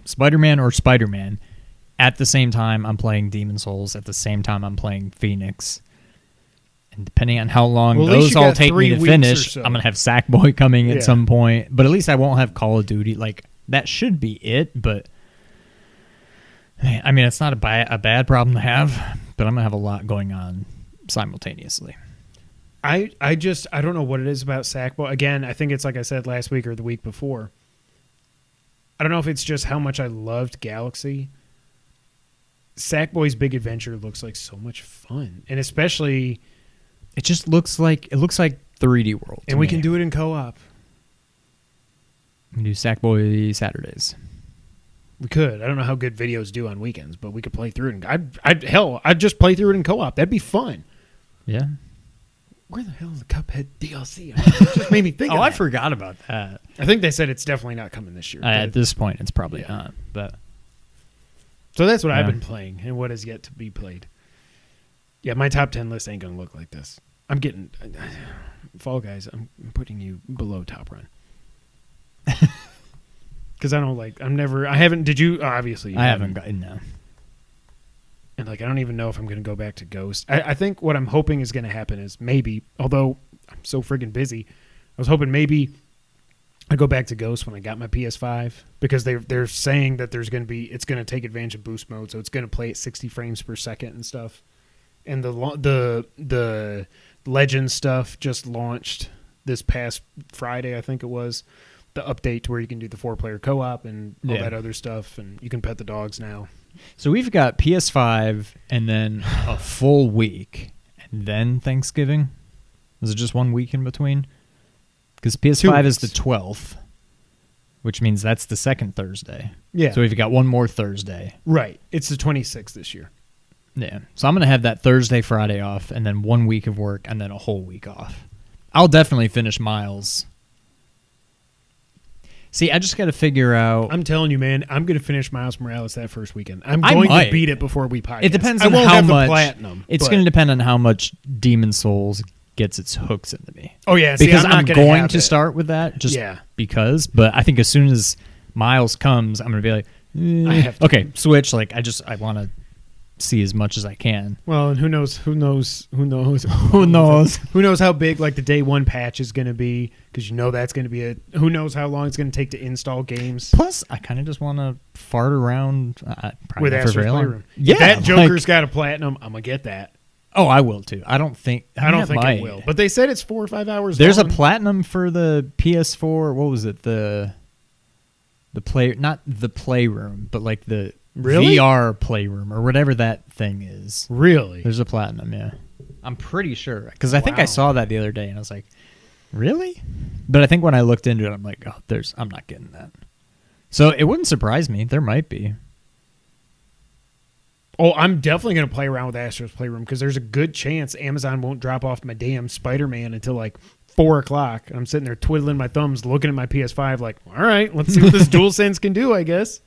Spider-Man or Spider-Man at the same time I'm playing Demon Souls, at the same time I'm playing Phoenix. And depending on how long those all take me to finish, I'm going to have Sackboy coming at some point. But at least I won't have Call of Duty. Like, that should be it. But, I mean, it's not a bad problem to have. But I'm going to have a lot going on simultaneously. I don't know what it is about Sackboy. Again, I think it's like I said last week or the week before. I don't know if it's just how much I loved Galaxy. Sackboy's Big Adventure looks like so much fun. And especially, it just looks like 3D World. And we can do it in co-op. We can do Sackboy Saturdays. We could. I don't know how good videos do on weekends, but we could play through it. I'd just play through it in co-op. That'd be fun. Yeah. Where the hell is the Cuphead DLC? It just made me think. I forgot about that. I think they said it's definitely not coming this year. At this point, it's probably not. But so that's what I've been playing, and what has yet to be played. Yeah, my top 10 list ain't gonna look like this. I'm getting Fall Guys. I'm putting you below Top Run because I don't like. I haven't. Did you? Obviously, you haven't gotten no. And like, I don't even know if I'm going to go back to Ghost. I think what I'm hoping is going to happen is maybe, although I'm so friggin' busy, I was hoping maybe I go back to Ghost when I got my PS5, because they're saying that it's going to take advantage of boost mode, so it's going to play at 60 frames per second and stuff. And the Legend stuff just launched this past Friday, I think it was, the update to where you can do the 4-player co-op and all that other stuff, and you can pet the dogs now. So we've got PS5 and then a full week and then Thanksgiving. Is it just 1 week in between? Because PS5 is the 12th. which means that's the second Thursday. Yeah. So we've got one more Thursday. Right. It's the 26th this year. Yeah. So I'm going to have that Thursday, Friday off, and then 1 week of work, and then a whole week off. I'll definitely finish Miles. See, I just got to figure out. I'm telling you, man, I'm going to finish Miles Morales that first weekend. I'm going to beat it before we podcast. It depends I on won't how have much. The platinum, it's going to depend on how much Demon Souls gets its hooks into me. Oh, yeah. See, because I'm I'm not going to start with that just Yeah. because. But I think as soon as Miles comes, I'm going to be like, I have to. okay, switch. Like, I want to see as much as I can. Well, and who knows Who knows? Who knows how big like the day one patch is going to be, because you know that's going to be who knows how long it's going to take to install games. Plus, I kind of just want to fart around With not for Astro's very long. Playroom. Yeah, If that like- Joker's got a platinum, I'm going to get that. Oh, I will too. I don't think I will. But they said it's 4 or 5 hours There's long. a platinum for the PS4. What was it? The play, not the playroom, but like the Really? VR playroom or whatever that thing is. Really? There's a platinum, yeah. I'm pretty sure because I think Wow. I saw that the other day and I was like, really? But I think when I looked into it, I'm like, oh, I'm not getting that. So it wouldn't surprise me. There might be. Oh, I'm definitely going to play around with Astro's Playroom, because there's a good chance Amazon won't drop off my damn Spider-Man until like 4 o'clock. And I'm sitting there twiddling my thumbs, looking at my PS5 like, all right, let's see what this DualSense can do, I guess.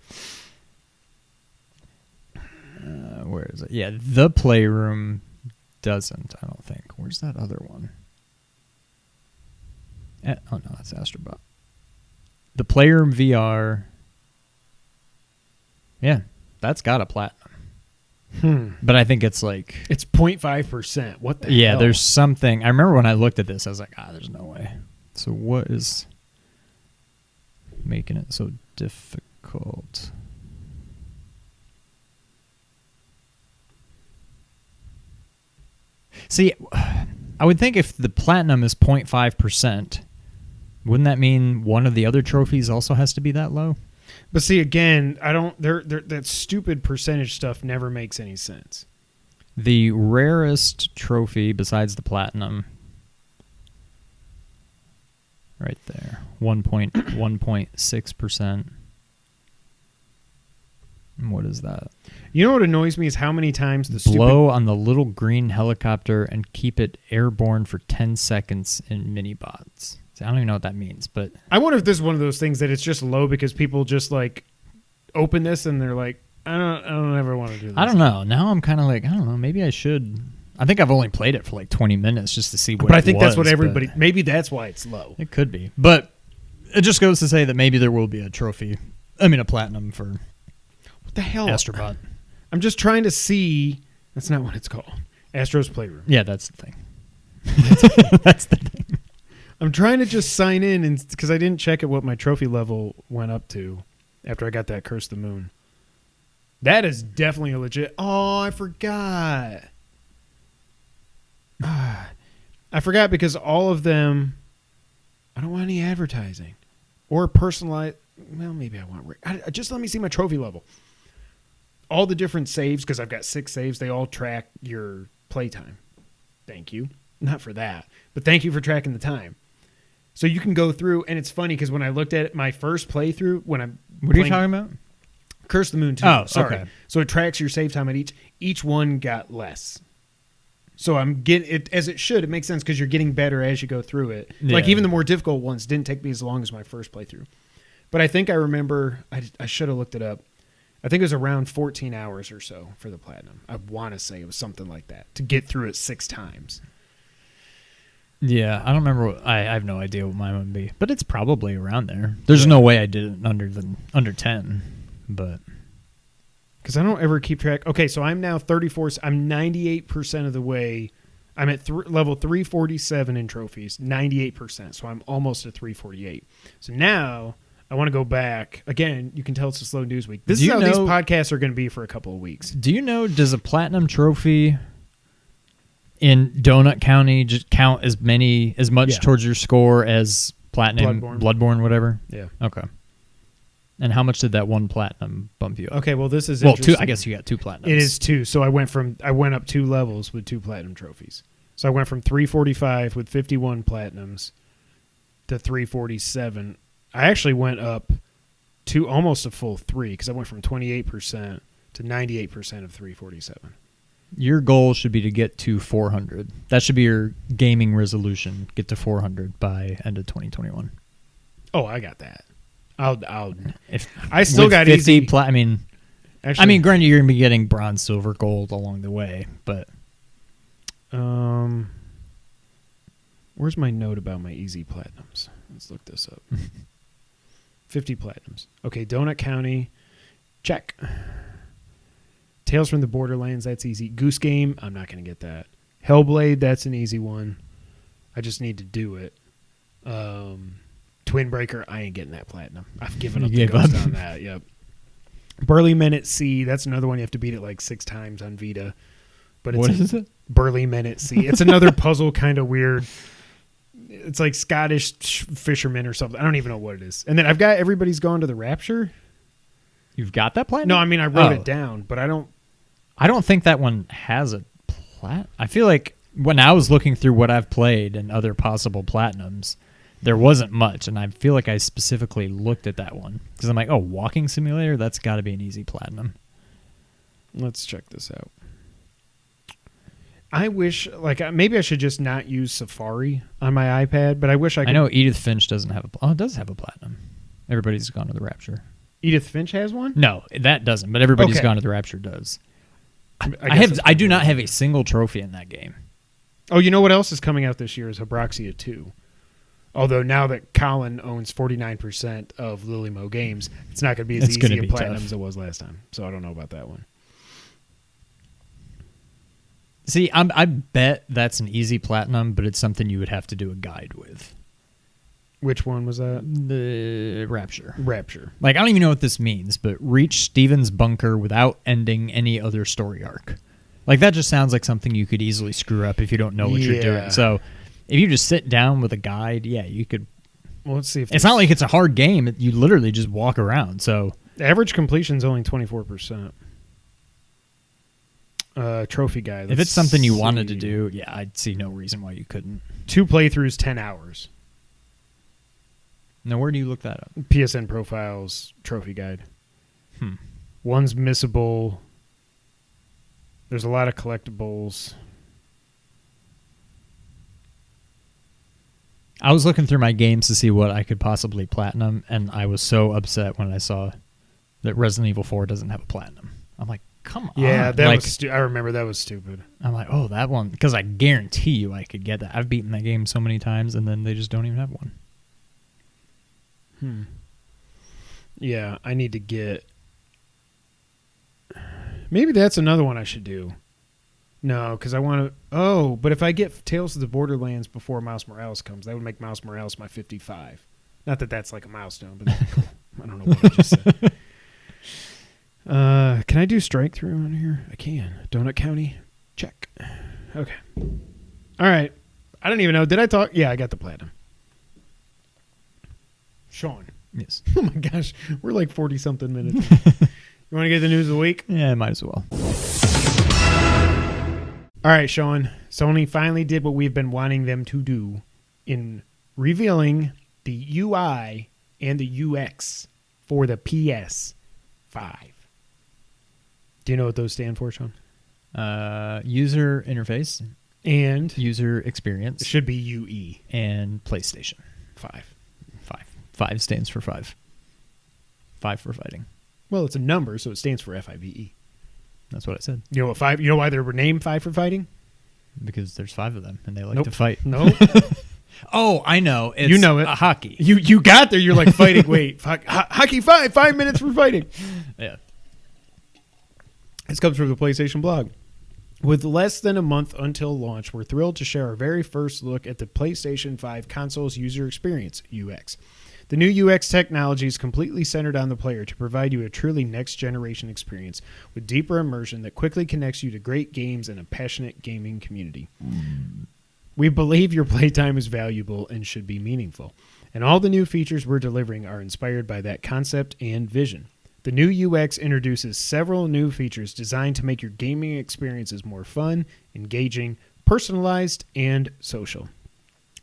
Where is it? Yeah, the playroom doesn't, I don't think. Where's that other one? Oh, no, that's Astrobot. The playroom VR. Yeah, that's got a platinum. But I think it's like... It's 0.5%. What the Yeah, hell? there's something. I remember when I looked at this, I was like, there's no way. So what is making it so difficult? See, I would think if the platinum is 0.5%, wouldn't that mean one of the other trophies also has to be that low? But see, again, I don't. That stupid percentage stuff never makes any sense. The rarest trophy besides the platinum, right there, 1.6%. And what is that? You know what annoys me is how many times the Blow on the little green helicopter and keep it airborne for 10 seconds in mini-bots. See, I don't even know what that means, but... I wonder if this is one of those things that it's just low because people just like open this and they're like, I don't ever want to do this. I don't know. Now I'm kind of like, I don't know, maybe I should... I think I've only played it for like 20 minutes just to see what But I it think was, that's what everybody... but Maybe that's why it's low. It could be. But it just goes to say that maybe there will be a trophy. I mean, a platinum for What the hell? Astrobot. I'm just trying to see... That's not what it's called. Astro's Playroom. Yeah, that's the thing. That's the thing. I'm trying to just sign in and because I didn't check at what my trophy level went up to after I got that Curse the Moon. That is definitely a legit... Oh, I forgot. I forgot because all of them... I don't want any advertising. Or personalized... Well, maybe I want... Just let me see my trophy level. All the different saves, because I've got 6 saves, they all track your playtime. Thank you. Not for that, but thank you for tracking the time. So you can go through, and it's funny because when I looked at it, my first playthrough, when I'm What are you talking about? Curse the Moon 2. Oh, sorry. okay. So it tracks your save time at each one got less. So I'm getting it as it should. It makes sense because you're getting better as you go through it. Yeah. Like even the more difficult ones didn't take me as long as my first playthrough. But I think I remember, I should have looked it up. I think it was around 14 hours or so for the platinum. I want to say it was something like that to get through it 6 times. Yeah, I don't remember. I have no idea what mine would be, but it's probably around there. There's no way I did it under 10, but because I don't ever keep track. Okay, so I'm now 34. I'm 98% of the way. I'm at level 347 in trophies, 98%. So I'm almost at 348. So now I want to go back again. You can tell it's a slow news week. This is how these podcasts are going to be for a couple of weeks. Do you know? Does a platinum trophy in Donut County just count as much towards your score as platinum, Bloodborne, whatever? Yeah. Okay. And how much did that one platinum bump you up? Okay, well this is 2. I guess you got 2 platinums. It is 2. So I went up 2 levels with 2 platinum trophies. So I went from 345 with 51 platinums to 347. I actually went up almost a full 3 because I went from 28% to 98% of 347. Your goal should be to get to 400. That should be your gaming resolution. Get to 400 by end of 2021. Oh, I got that. I'll. If I still with got 50 easy. Actually, granted, you're gonna be getting bronze, silver, gold along the way, but where's my note about my easy platinums? Let's look this up. 50 platinums. Okay, Donut County, check. Tales from the Borderlands, that's easy. Goose Game, I'm not going to get that. Hellblade, that's an easy one. I just need to do it. Twin Breaker, I ain't getting that platinum. I've given up the ghost on that. Yep. Burly Men at Sea, that's another one you have to beat it like 6 times on Vita. But it's what is it? Burly Men at Sea. It's another puzzle, kind of weird. It's like Scottish fishermen or something. I don't even know what it is. And then I've got Everybody's Gone to the Rapture. You've got that platinum? No, I mean I wrote it down, but I don't think that one has a plat. I feel like when I was looking through what I've played and other possible platinums, there wasn't much, and I feel like I specifically looked at that one because I'm like, oh, walking simulator, that's got to be an easy platinum. Let's check this out. I wish, like, maybe I should just not use Safari on my iPad, but I wish I could. I know Edith Finch doesn't have it does have a platinum. Everybody's Gone to the Rapture. Edith Finch has one? No, that doesn't, but Everybody's Gone to the Rapture does. I do not have a single trophy in that game. Oh, you know what else is coming out this year is Abraxia 2. Although now that Colin owns 49% of Lilymo Games, it's not going to be as easy a platinum as it was last time. So I don't know about that one. See, I bet that's an easy platinum, but it's something you would have to do a guide with. Which one was that? The Rapture. Like, I don't even know what this means, but reach Steven's bunker without ending any other story arc. Like, that just sounds like something you could easily screw up if you don't know what you're doing. So, if you just sit down with a guide, yeah, you could. Well, let's see if it's not like it's a hard game. You literally just walk around. So, average completion is only 24%. Trophy guide. If it's something you wanted to do, yeah, I'd see no reason why you couldn't. 2 playthroughs, 10 hours. Now, where do you look that up? PSN Profiles Trophy Guide. One's missable. There's a lot of collectibles. I was looking through my games to see what I could possibly platinum, and I was so upset when I saw that Resident Evil 4 doesn't have a platinum. I'm like, come on. Yeah, that was I remember that was stupid. I'm like, oh, that one, because I guarantee you I could get that. I've beaten that game so many times, and then they just don't even have one. Yeah, I need to get. Maybe that's another one I should do. No, because I want to. Oh, but if I get Tales of the Borderlands before Miles Morales comes, that would make Miles Morales my 55. Not that that's like a milestone, but I don't know what I just said. Can I do strike through on here? I can. Donut County, check. Okay. All right. I don't even know. Did I talk? Yeah, I got the platinum. Sean. Yes. Oh my gosh, we're like 40-something minutes. You want to get the news of the week? Yeah, might as well. All right, Sean. Sony finally did what we've been wanting them to do in revealing the UI and the UX for the PS5. Do you know what those stand for, Sean? User interface and user experience. It should be UE. And PlayStation 5. 5 stands for 5. 5 for fighting. Well, it's a number, so it stands for FIVE. That's what I said. You know what 5? You know why they were named 5 for fighting? Because there's 5 of them, and they like to fight. No. Oh, I know. It's you know it. Hockey. You got there. You're like fighting. Wait, hockey 5. 5 minutes for fighting. Yeah. This comes from the PlayStation blog. With less than a month until launch, we're thrilled to share our very first look at the PlayStation 5 console's user experience, UX. The new UX technology is completely centered on the player to provide you a truly next-generation experience with deeper immersion that quickly connects you to great games and a passionate gaming community. We believe your playtime is valuable and should be meaningful, and all the new features we're delivering are inspired by that concept and vision. The new UX introduces several new features designed to make your gaming experiences more fun, engaging, personalized, and social.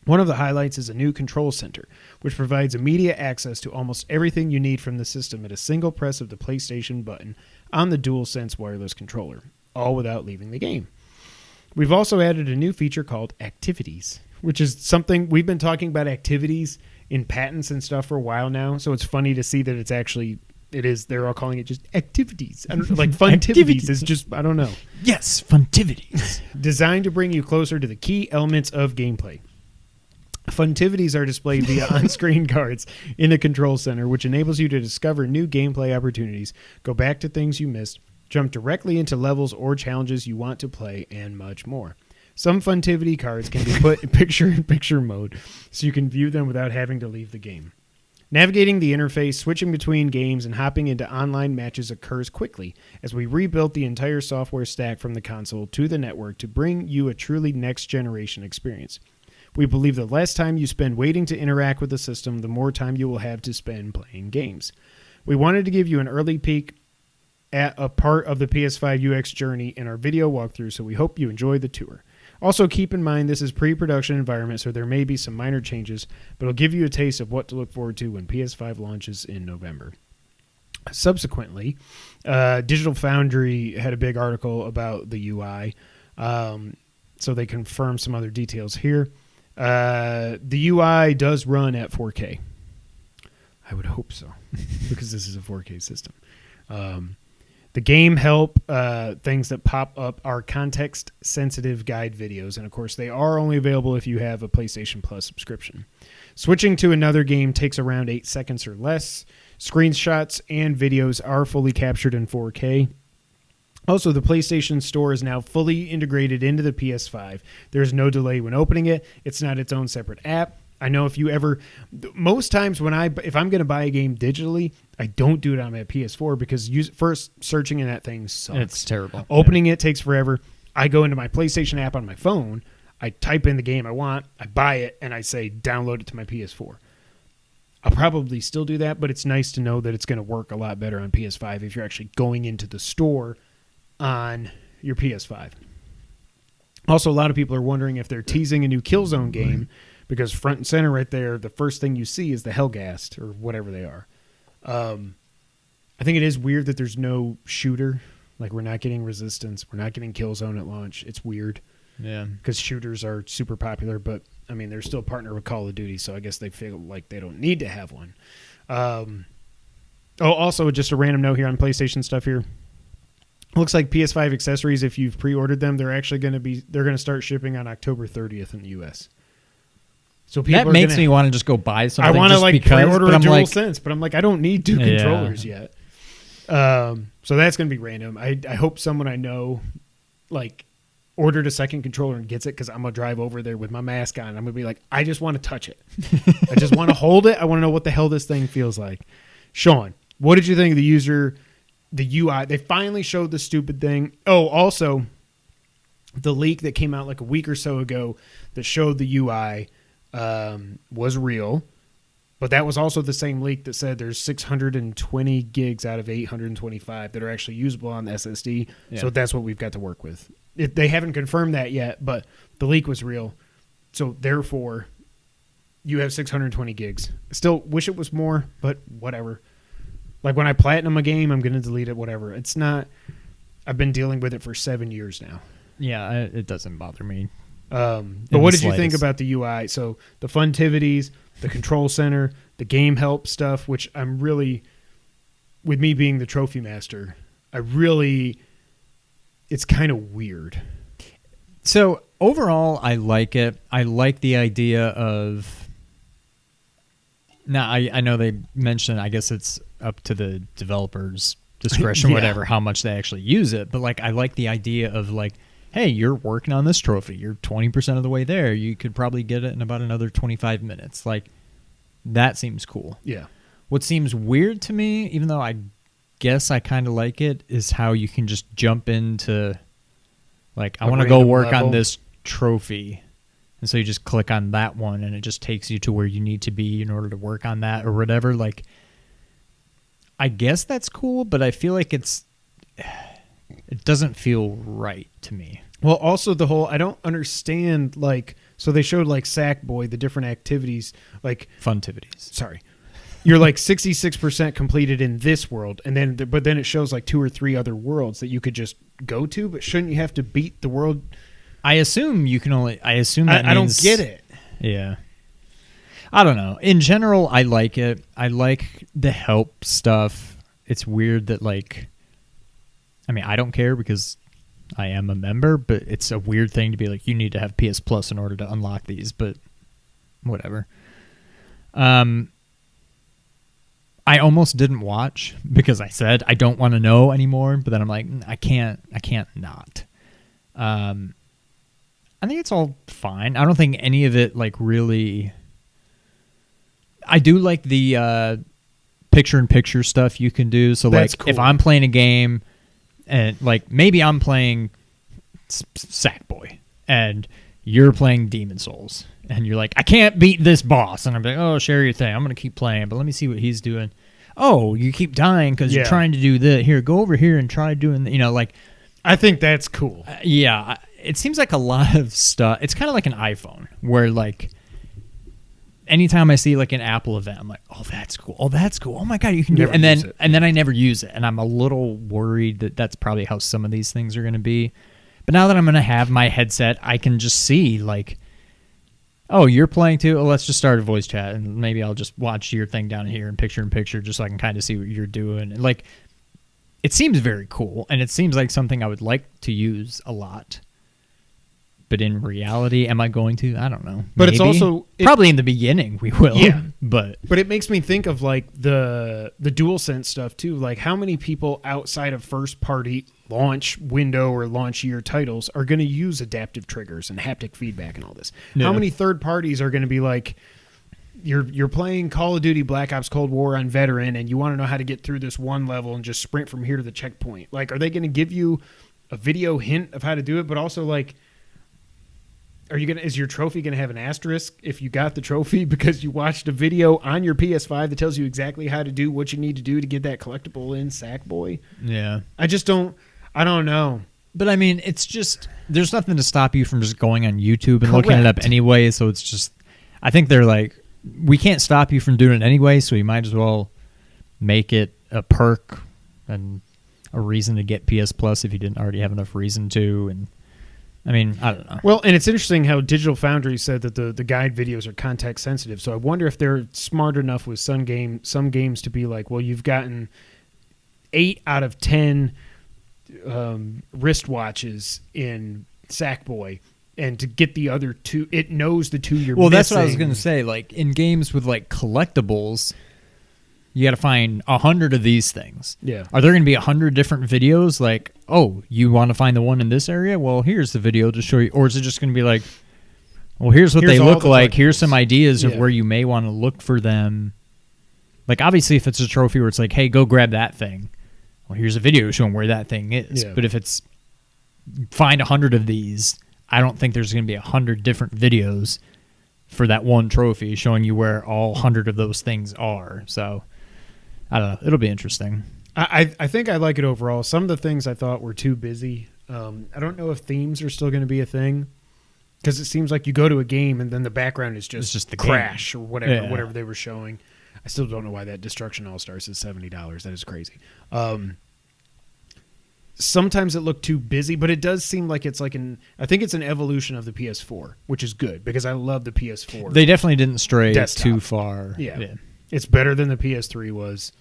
One of the highlights is a new control center, which provides immediate access to almost everything you need from the system at a single press of the PlayStation button on the DualSense wireless controller, all without leaving the game. We've also added a new feature called Activities, which is something we've been talking about activities in patents and stuff for a while now, so it's funny to see that it's actually... they're all calling it just activities. I don't, like funtivities is just, I don't know. Yes, funtivities. Designed to bring you closer to the key elements of gameplay. Funtivities are displayed via on-screen cards in the control center, which enables you to discover new gameplay opportunities, go back to things you missed, jump directly into levels or challenges you want to play, and much more. Some Funtivity cards can be put in picture-in-picture mode, so you can view them without having to leave the game. Navigating the interface, switching between games, and hopping into online matches occurs quickly as we rebuilt the entire software stack from the console to the network to bring you a truly next-generation experience. We believe the less time you spend waiting to interact with the system, the more time you will have to spend playing games. We wanted to give you an early peek at a part of the PS5 UX journey in our video walkthrough, so we hope you enjoy the tour. Also, keep in mind this is pre-production environment, so there may be some minor changes, but it'll give you a taste of what to look forward to when PS5 launches in November. Subsequently, Digital Foundry had a big article about the UI, so they confirmed some other details here. The UI does run at 4K. I would hope so, because this is a 4K system. The game help things that pop up are context-sensitive guide videos, and of course they are only available if you have a PlayStation Plus subscription. Switching to another game takes around 8 seconds or less. Screenshots and videos are fully captured in 4K. Also, the PlayStation Store is now fully integrated into the PS5. There's no delay when opening it. It's not its own separate app. I know if you ever... Most times if I'm going to buy a game digitally, I don't do it on my PS4 because first searching in that thing sucks. It's terrible. Opening it takes forever. I go into my PlayStation app on my phone. I type in the game I want. I buy it, and I say download it to my PS4. I'll probably still do that, but it's nice to know that it's going to work a lot better on PS5 if you're actually going into the store on your PS5. Also, a lot of people are wondering if they're teasing a new Killzone game because front and center right there, the first thing you see is the Hellgast or whatever they are. I think it is weird that there's no shooter. Like, we're not getting Resistance. We're not getting Killzone at launch. It's weird. Yeah. Because shooters are super popular, but, I mean, they're still partnered with Call of Duty, so I guess they feel like they don't need to have one. Also, just a random note here on PlayStation stuff here. Looks like PS5 accessories, if you've pre-ordered them, they're going to start shipping on October 30th in the US. So that makes me want to just go buy something. I want to pre-order a DualSense, but I'm like, I don't need 2 controllers yet. So that's going to be random. I hope someone I know ordered a second controller and gets it because I'm going to drive over there with my mask on. I'm going to be like, I just want to touch it. I just want to hold it. I want to know what the hell this thing feels like. Sean, what did you think of the UI? They finally showed the stupid thing. Oh, also, the leak that came out like a week or so ago that showed the UI was real, but that was also the same leak that said there's 620 gigs out of 825 that are actually usable on the SSD. Yeah. So that's what we've got to work with. They haven't confirmed that yet, but the leak was real. So therefore, you have 620 gigs. Still wish it was more, but whatever. Like when I platinum a game, I'm going to delete it, whatever. It's not... I've been dealing with it for 7 years now. Yeah, it doesn't bother me. But what did you think about the UI? So the Funtivities, the control center, the game help stuff, which I'm really... With me being the trophy master, it's kind of weird. So overall, I like it. I like the idea of... Now, I know they mentioned, I guess it's up to the developers' discretion, yeah. Whatever, how much they actually use it. But I like the idea of hey, you're working on this trophy. You're 20% of the way there. You could probably get it in about another 25 minutes. That seems cool. Yeah. What seems weird to me, even though I guess I kind of like it, is how you can just jump into, I want to go work on this trophy. And so you just click on that one, and it just takes you to where you need to be in order to work on that or whatever. I guess that's cool, but I feel like it doesn't feel right to me. Well, also the whole, I don't understand, So they showed like Sackboy, the different activities, like Funtivities. Sorry, you're like 66% completed in this world, and then but then it shows like 2 or 3 other worlds that you could just go to. But shouldn't you have to beat the world? I assume you can only. I assume that I don't means, get it. Yeah. I don't know. In general, I like it. I like the help stuff. It's weird that like, I mean, I don't care because I am a member, but it's a weird thing to be like, you need to have PS Plus in order to unlock these, but whatever. I almost didn't watch because I said I don't want to know anymore, but then I'm like, I can't not. I think it's all fine. I don't think any of it like really. I do like the picture-in-picture stuff you can do. So That's like cool. if I'm playing a game and like maybe I'm playing Sackboy and you're playing Demon Souls and you're like, I can't beat this boss, and I'm like, oh, share your thing. I'm gonna keep playing, but let me see what he's doing. Oh, you keep dying because you're trying to do this. Here, go over here and try doing. Like, I think that's cool. Yeah, it seems like a lot of stuff. It's kind of like an iPhone where like. Anytime I see like an Apple event, I'm like, "Oh, that's cool! Oh, that's cool! Oh my god, you can do it!" And then I never use it, and I'm a little worried that that's probably how some of these things are going to be. But now that I'm going to have my headset, I can just see like, "Oh, you're playing too? Oh, let's just start a voice chat, and maybe I'll just watch your thing down here in picture, just so I can kind of see what you're doing." And like, it seems very cool, and it seems like something I would like to use a lot. But in reality, am I going to? I don't know. But Maybe. it's also Probably in the beginning we will. Yeah. But it makes me think of like the DualSense stuff too. Like how many people outside of first party launch window or launch year titles are going to use adaptive triggers and haptic feedback and all this? Yeah. How many third parties are going to be like, you're playing Call of Duty Black Ops Cold War on Veteran and you want to know how to get through this one level and just sprint from here to the checkpoint? Like, are they going to give you a video hint of how to do it? But also like, is your trophy going to have an asterisk if you got the trophy because you watched a video on your PS5 that tells you exactly how to do what you need to do to get that collectible in Sackboy? yeah. I don't know. But I mean, it's just there's nothing to stop you from just going on YouTube and looking it up Correct. anyway. So it's just, I think they're like, we can't stop you from doing it anyway. So you might as well make it a perk and a reason to get PS Plus if you didn't already have enough reason to. And I mean, I don't know. Well, and it's interesting how Digital Foundry said that the guide videos are context sensitive. So I wonder if they're smart enough with some games to be like, well, you've gotten 8 out of 10 wristwatches in Sackboy, and to get the other 2, it knows the 2 you're missing. Well, that's what I was going to say. Like in games with like collectibles, you got to find 100 of these things. Yeah. Are there going to be 100 different videos? Like, oh, you want to find the one in this area? Well, here's the video to show you. Or is it just going to be like, well, here's what they look like. Here's some ideas of where you may want to look for them. Like, obviously, if it's a trophy where it's like, hey, go grab that thing. Well, here's a video showing where that thing is. Yeah. But if it's find 100 of these, I don't think there's going to be 100 different videos for that one trophy showing you where all 100 of those things are. So I don't know. It'll be interesting. I think I like it overall. Some of the things I thought were too busy. I don't know if themes are still going to be a thing, because it seems like you go to a game and then the background is just the Crash game. or whatever, Yeah. whatever they were showing. I still don't know why that Destruction All-Stars is $70. That is crazy. Sometimes it looked too busy, but it does seem like it's like I think it's an evolution of the PS4, which is good because I love the PS4. They definitely didn't stray Desktop. too far. Yeah. It's better than the PS3 was.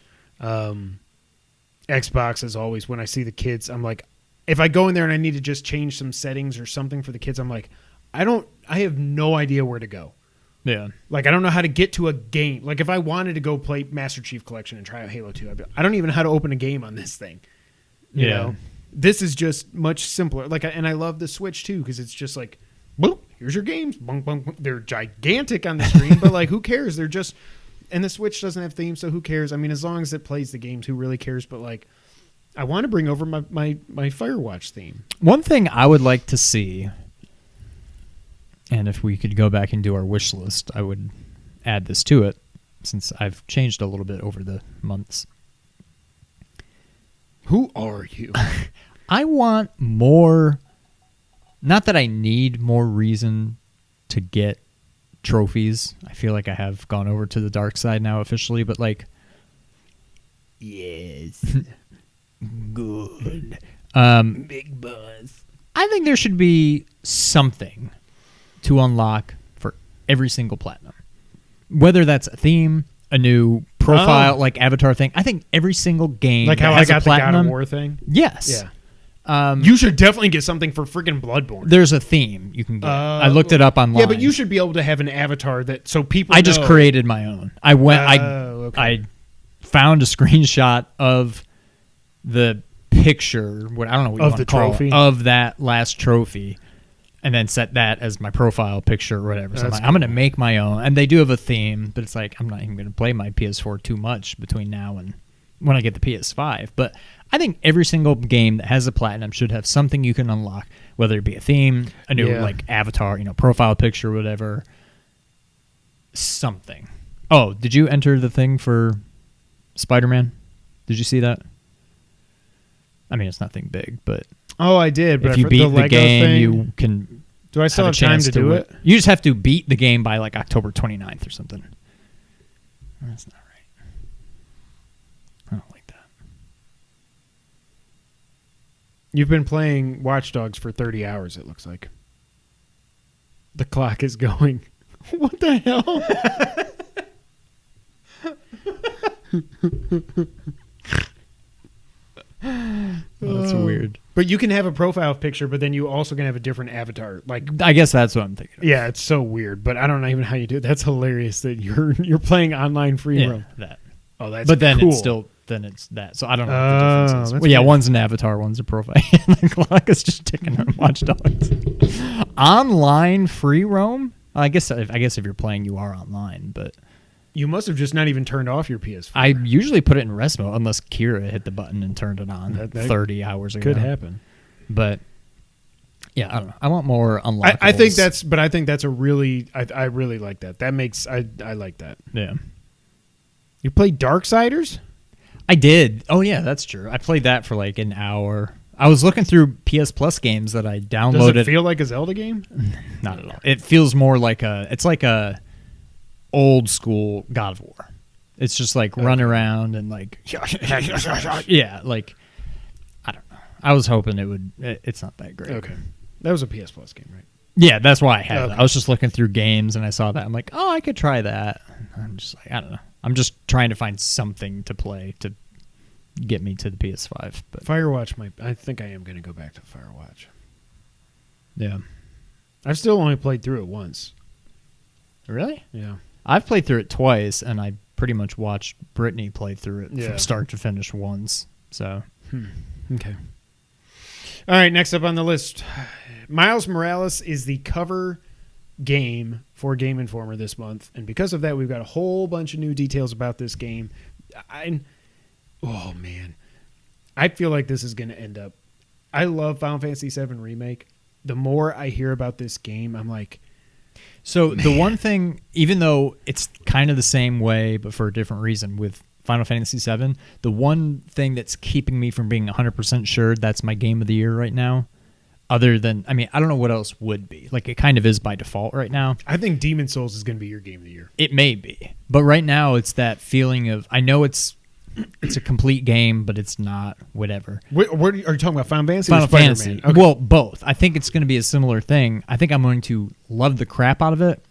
Xbox, as always, when I see the kids, I'm like, if I go in there and I need to just change some settings or something for the kids, I'm like, I have no idea where to go. Yeah. Like, I don't know how to get to a game. Like, if I wanted to go play Master Chief Collection and try out Halo 2, I don't even know how to open a game on this thing. You know? This is just much simpler. Like, and I love the Switch, too, because it's just like, boop, here's your games. Bunk, bunk, bunk. They're gigantic on the screen, but, like, who cares? They're just... And the Switch doesn't have themes, so who cares? I mean, as long as it plays the games, who really cares? But, like, I want to bring over my Firewatch theme. One thing I would like to see, and if we could go back and do our wish list, I would add this to it, since I've changed a little bit over the months. Who are you? I want more... Not that I need more reason to get trophies. I feel like I have gone over to the dark side now officially, but like, yes, good. Big buzz. I think there should be something to unlock for every single platinum, whether that's a theme, a new profile, like avatar thing. I think every single game, like that how I has got a platinum, the God of War thing. yes, Yeah. You should definitely get something for freaking Bloodborne. there's a theme you can get. I looked it up online. Yeah, but you should be able to have an avatar that so people. I just know. created my own. I went. Okay. I found a screenshot of the picture. What I don't know what you Of want the to call trophy? it, of that last trophy, and then set that as my profile picture or whatever. So I'm That's like, I'm gonna make my own, and they do have a theme, but it's like I'm not even gonna play my PS4 too much between now and when I get the PS5. But I think every single game that has a platinum should have something you can unlock, whether it be a theme, a new like avatar, profile picture, whatever. Something. Oh, did you enter the thing for Spider-Man? Did you see that? I mean, it's nothing big, but Oh, I did. But if you beat the game, you can. Do I still have have a time chance to do win. it? You just have to beat the game by like October 29th or something. That's not right. I don't like that. You've been playing Watch Dogs for 30 hours, it looks like. The clock is going. What the hell? That's weird. But you can have a profile picture, but then you also can have a different avatar. Like, I guess that's what I'm thinking of. yeah, it's so weird. But I don't know even how you do it. That's hilarious that you're playing online free roam. That. Oh, that's But then cool. it's that. So I don't know what the difference is. that's Well, yeah, weird. one's an avatar, one's a profile. The clock is just ticking on Watch Dogs. Online free roam? I guess if you're playing, you are online, but You must have just not even turned off your PS4. I usually put it in rest mode unless Kira hit the button and turned it on That 30 hours ago. could happen. But yeah, I don't know. I want more unlockables. I think that's a really I really like that. That makes I like that. Yeah. You play Darksiders? I did. Oh yeah, that's true. I played that for like an hour. I was looking through PS Plus games that I downloaded. Does it feel like a Zelda game? Not at all. It feels more like it's like a old school God of War. It's just like run around and like yeah, like I don't know. I was hoping it would. It's not that great. Okay, that was a PS Plus game, right? Yeah, that's why I had Okay. it. I was just looking through games and I saw that. I'm like, oh, I could try that. I'm just like, I don't know. I'm just trying to find something to play to get me to the PS5. But Firewatch I think I am going to go back to Firewatch. yeah, I've still only played through it once. really? Yeah. I've played through it twice, and I pretty much watched Brittany play through it Yeah. from start to finish once. So Okay. All right, next up on the list, Miles Morales is the cover game for Game Informer this month, and because of that, we've got a whole bunch of new details about this game. Oh man, I feel like this is going to end up. I love Final Fantasy VII Remake. The more I hear about this game, I'm like, So the one thing, even though it's kind of the same way, but for a different reason with Final Fantasy VII, the one thing that's keeping me from being 100% sure that's my game of the year right now, other than, I mean, I don't know what else would be. Like, it kind of is by default right now. I think Demon Souls is going to be your game of the year. It may be. But right now, it's that feeling of, I know it's a complete game, but it's not, whatever. What are you talking about, Final Fantasy Final or Spider-Man? Fantasy. Okay. Well, both. I think it's going to be a similar thing. I think I'm going to love the crap out of it.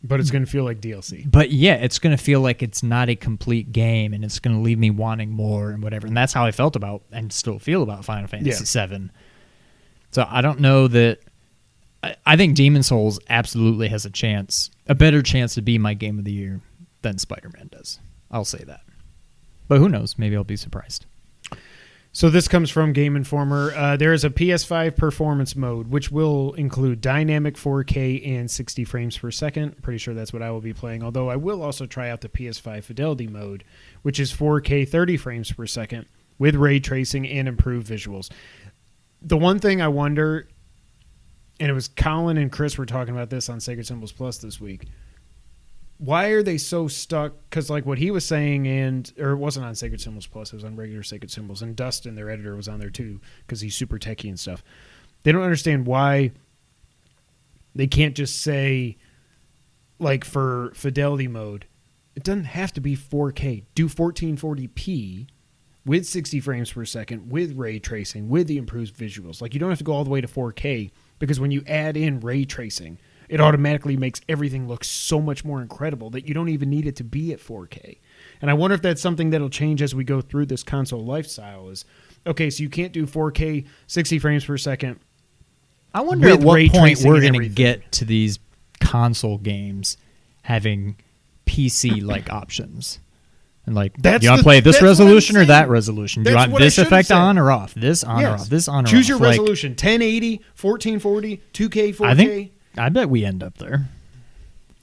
But it's going to feel like DLC. But yeah, it's going to feel like it's not a complete game, and it's going to leave me wanting more and whatever. And that's how I felt about and still feel about Final Fantasy VII. So I don't know that. I think Demon Souls absolutely has a better chance to be my game of the year than Spider-Man does. I'll say that. But who knows? Maybe I'll be surprised. So this comes from Game Informer. There is a PS5 performance mode, which will include dynamic 4K and 60 frames per second. Pretty sure that's what I will be playing, although I will also try out the PS5 Fidelity mode, which is 4K 30 frames per second with ray tracing and improved visuals. The one thing I wonder, and it was Colin and Chris were talking about this on Sacred Symbols Plus this week, why are they so stuck? Because like what he was saying, or it wasn't on Sacred Symbols Plus, it was on regular Sacred Symbols, and Dustin, their editor, was on there too because he's super techie and stuff. They don't understand why They can't just say, like for fidelity mode, it doesn't have to be 4K. Do 1440p with 60 frames per second, with ray tracing, with the improved visuals. Like, you don't have to go all the way to 4K, because when you add in ray tracing, it automatically makes everything look so much more incredible that you don't even need it to be at 4K. And I wonder if that's something that'll change as we go through this console lifestyle is, okay, so you can't do 4K 60 frames per second. I wonder at what point we're going to get to these console games having PC-like options. And like, you want to play this resolution or that resolution? Do you want this effect on or off? This on or off? This on or off? Choose your resolution. 1080, 1440, 2K, 4K. I bet we end up there.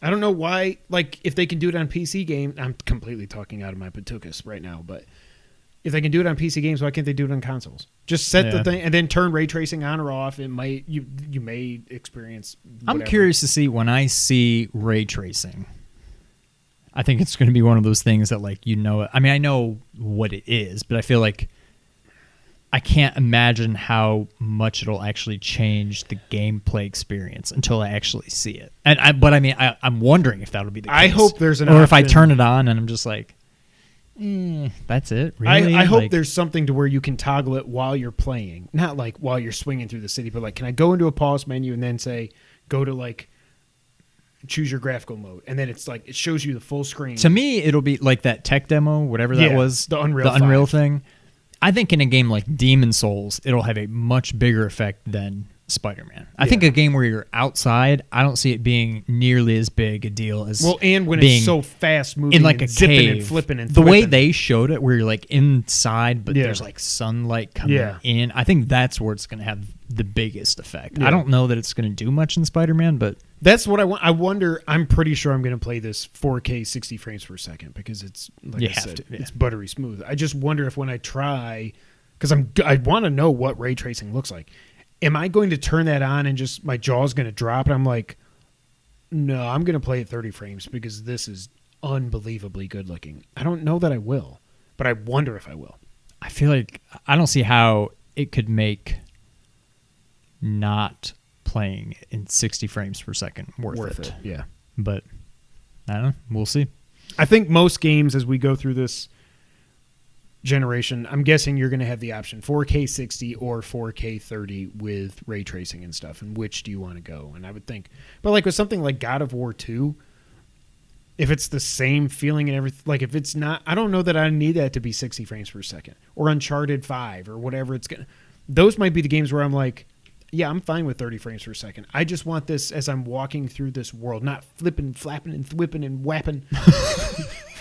I don't know why. Like, if they can do it on PC game, I'm completely talking out of my patukas right now, but if they can do it on PC games, why can't they do it on consoles? Just set the thing and then turn ray tracing on or off. It might you may experience whatever. I'm curious to see when I see ray tracing. I think it's going to be one of those things that, like, I mean, I know what it is, but I feel like I can't imagine how much it'll actually change the gameplay experience until I actually see it. But I'm wondering if that'll be the case. I hope there's an or option. If I turn it on and I'm just like, that's it. Really? I hope there's something to where you can toggle it while you're playing, not like while you're swinging through the city, but like, can I go into a pause menu and then say, go to like, choose your graphical mode, and then it's like it shows you the full screen. To me, it'll be like that tech demo, whatever that was, the Unreal 5. thing. I think in a game like Demon Souls, it'll have a much bigger effect than Spider-Man. I think a game where you're outside, I don't see it being nearly as big a deal as and when it's so fast moving, in like and a zipping cave, and flipping and the way they showed it, where you're like inside, but there's like sunlight coming in. I think that's where it's going to have the biggest effect. I don't know that it's going to do much in Spider-Man, but that's what I want. I wonder. I'm pretty sure I'm going to play this 4K 60 frames per second because it's like I said, it's buttery smooth. I just wonder if when I try, because I want to know what ray tracing looks like. Am I going to turn that on and just my jaw's going to drop and I'm like, no, I'm going to play at 30 frames because this is unbelievably good looking. I don't know that I will, but I wonder if I will. I feel like I don't see how it could make not playing in 60 frames per second worth it. Yeah. But I don't know. We'll see. I think most games as we go through this generation, I'm guessing you're going to have the option 4K 60 or 4K 30 with ray tracing and stuff. And which do you want to go? And I would think, but like with something like God of War 2, if it's the same feeling and everything, like if it's not, I don't know that I need that to be 60 frames per second or Uncharted 5 or whatever it's going to, those might be the games where I'm like, yeah, I'm fine with 30 frames per second. I just want this as I'm walking through this world, not flipping, flapping, and thwipping and whapping.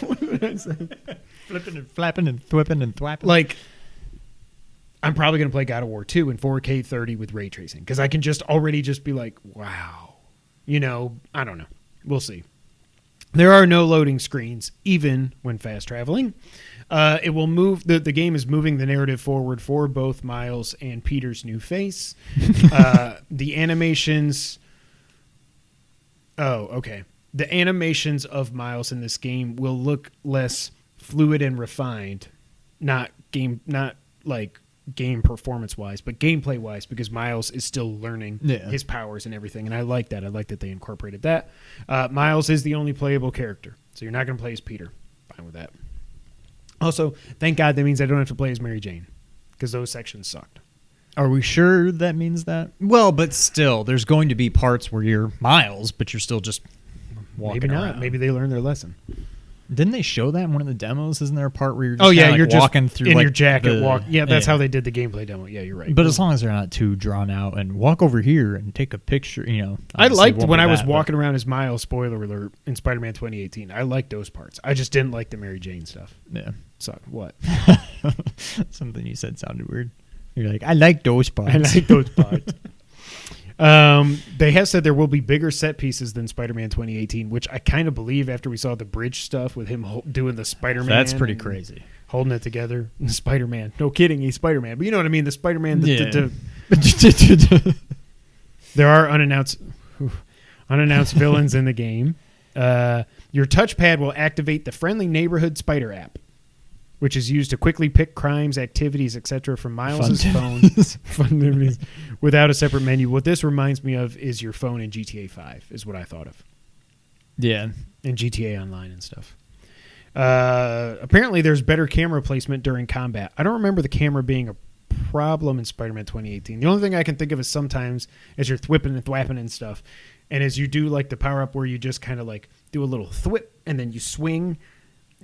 What did I say? Flipping and flapping and thwipping and thwapping. Like, I'm probably going to play God of War 2 in 4K 30 with ray tracing because I can just already just be like, wow. I don't know. We'll see. There are no loading screens, even when fast traveling. It will move. The game is moving the narrative forward for both Miles and Peter's new face. The animations. Oh, okay. The animations of Miles in this game will look less fluid and refined, not like game performance wise, but gameplay wise, because Miles is still learning his powers and everything. And I like that. I like that they incorporated that. Miles is the only playable character, so you're not going to play as Peter. Fine with that. Also, thank God that means I don't have to play as Mary Jane, because those sections sucked. Are we sure that means that? Well, but still, there's going to be parts where you're Miles, but you're still just walking Maybe not. around. Maybe they learned their lesson. Didn't they show that in one of the demos? Isn't there a part where you're just you're walking just through in like your jacket? the, Yeah, that's how they did the gameplay demo. Yeah, you're right. But as long as they're not too drawn out and walk over here and take a picture, I liked when I was walking around as Miles, spoiler alert, in Spider-Man 2018. I liked those parts. I just didn't like the Mary Jane stuff. Yeah. Sucked. What? Something you said sounded weird. You're like, I like those parts. I like those parts. They have said there will be bigger set pieces than Spider-Man 2018, which I kind of believe after we saw the bridge stuff with him doing the Spider-Man. That's pretty crazy. Holding it together. Spider-Man. No kidding, he's Spider-Man. But you know what I mean? The Spider-Man. There are unannounced villains in the game. Your touchpad will activate the Friendly Neighborhood Spider app. which is used to quickly pick crimes, activities, etc. from Miles' phone Fun without a separate menu. What this reminds me of is your phone in GTA 5, is what I thought of. Yeah. In GTA Online and stuff. Apparently, there's better camera placement during combat. I don't remember the camera being a problem in Spider-Man 2018. The only thing I can think of is sometimes as you're thwipping and thwapping and stuff, and as you do like the power-up where you just kind of like do a little thwip and then you swing,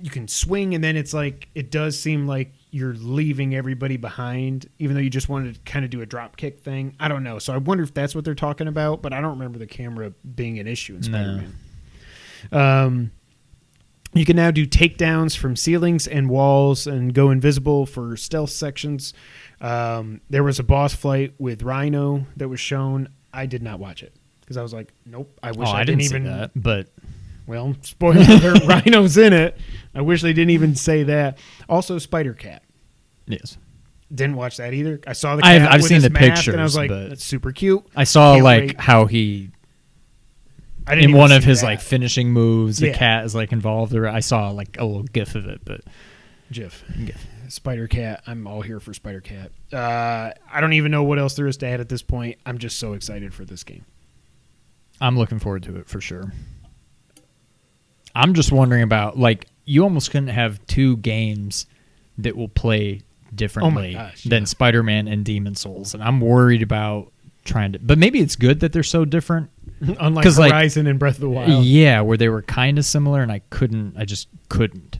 you can swing, and then it's like it does seem like you're leaving everybody behind, even though you just wanted to kind of do a drop kick thing. I don't know. So I wonder if that's what they're talking about, but I don't remember the camera being an issue in Spider-Man. No. You can now do takedowns from ceilings and walls and go invisible for stealth sections. There was a boss fight with Rhino that was shown. I did not watch it because I was like, nope. I wish I didn't even see that, but well, spoiler alert, Rhino's in it. I wish they didn't even say that. Also, Spider-Cat. Yes. Didn't watch that either. I saw the cat I've with seen his the mask, pictures, and I was like, but that's super cute. I saw Can't like wait. how he I didn't in even one of see his that. like finishing moves, the Yeah. cat is like involved. Or I saw like a little gif of it, but GIF. Spider-Cat. I'm all here for Spider-Cat. I don't even know what else there is to add at this point. I'm just so excited for this game. I'm looking forward to it for sure. I'm just wondering about, like, you almost couldn't have two games that will play differently than Spider-Man and Demon Souls, and I'm worried about trying to. But maybe it's good that they're so different. Unlike Horizon and Breath of the Wild. Yeah, where they were kind of similar, and I just couldn't.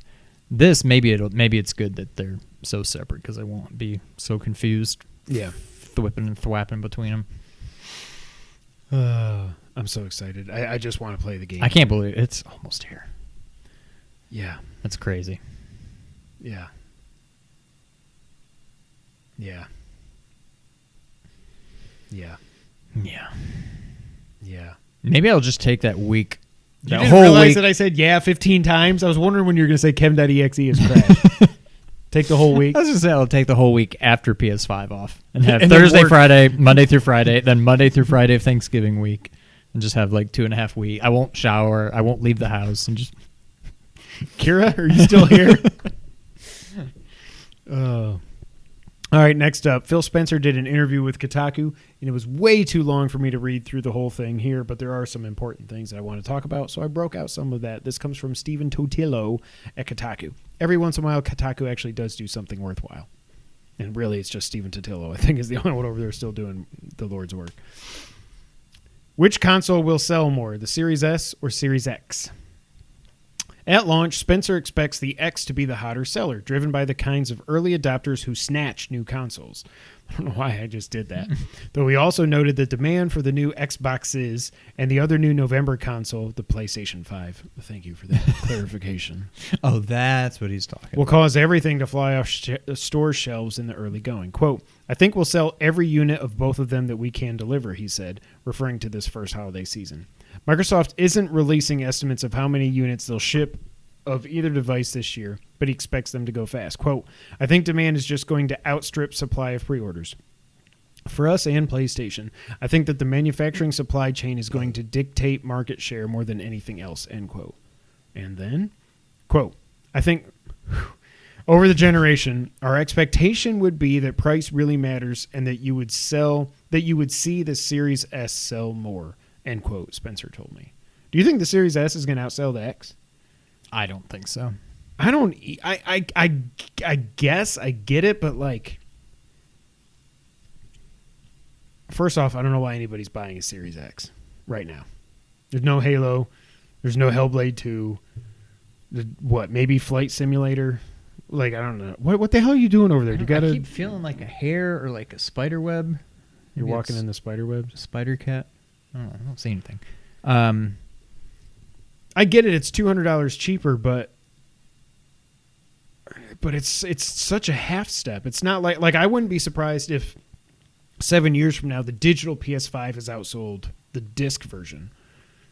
This maybe it's good that they're so separate because I won't be so confused. Yeah, thwipping and thwapping between them. I'm so excited. I just want to play the game. I can't believe it's almost here. Yeah, that's crazy. Yeah. Yeah. Yeah. Yeah. Yeah. Maybe I'll just take that week. You didn't realize that I said 15 times? I was wondering when you were going to say Kevin.exe is crashed. Take the whole week. I was going to say I'll take the whole week after PS5 off and have and Thursday, Friday, Monday through Friday, then Monday through Friday of Thanksgiving week, and just have like 2.5 weeks. I won't shower. I won't leave the house and just. Kira, are you still here? Oh. All right, next up, Phil Spencer did an interview with Kotaku, and it was way too long for me to read through the whole thing here, but there are some important things that I want to talk about, so I broke out some of that. This comes from Stephen Totillo at Kotaku. Every once in a while, Kotaku actually does do something worthwhile. And really, it's just Stephen Totillo, I think, is the only one over there still doing the Lord's work. Which console will sell more, the Series S or Series X? At launch, Spencer expects the X to be the hotter seller, driven by the kinds of early adopters who snatch new consoles. I don't know why I just did that. Though he also noted that demand for the new Xboxes and the other new November console, the PlayStation 5, thank you for that clarification. Oh, that's what he's talking will about. cause everything to fly off store shelves in the early going. Quote, I think we'll sell every unit of both of them that we can deliver, he said, referring to this first holiday season. Microsoft isn't releasing estimates of how many units they'll ship of either device this year, but he expects them to go fast. Quote, I think demand is just going to outstrip supply of pre-orders. For us and PlayStation, I think that the manufacturing supply chain is going to dictate market share more than anything else, end quote. And then, quote, I think over the generation, our expectation would be that price really matters and that you would see the Series S sell more, end quote, Spencer told me. Do you think the Series S is going to outsell the X? I don't think so. I guess I get it, but like, first off, I don't know why anybody's buying a Series X right now. There's no Halo. There's no Hellblade 2. Maybe Flight Simulator. Like, I don't know. What the hell are you doing over there? I keep feeling like a hair or like a spider web. You're walking in the spider web? Spider cat? I don't see anything. I get it. It's $200 cheaper, but it's such a half step. It's not like I wouldn't be surprised if 7 years from now the digital PS5 has outsold the disc version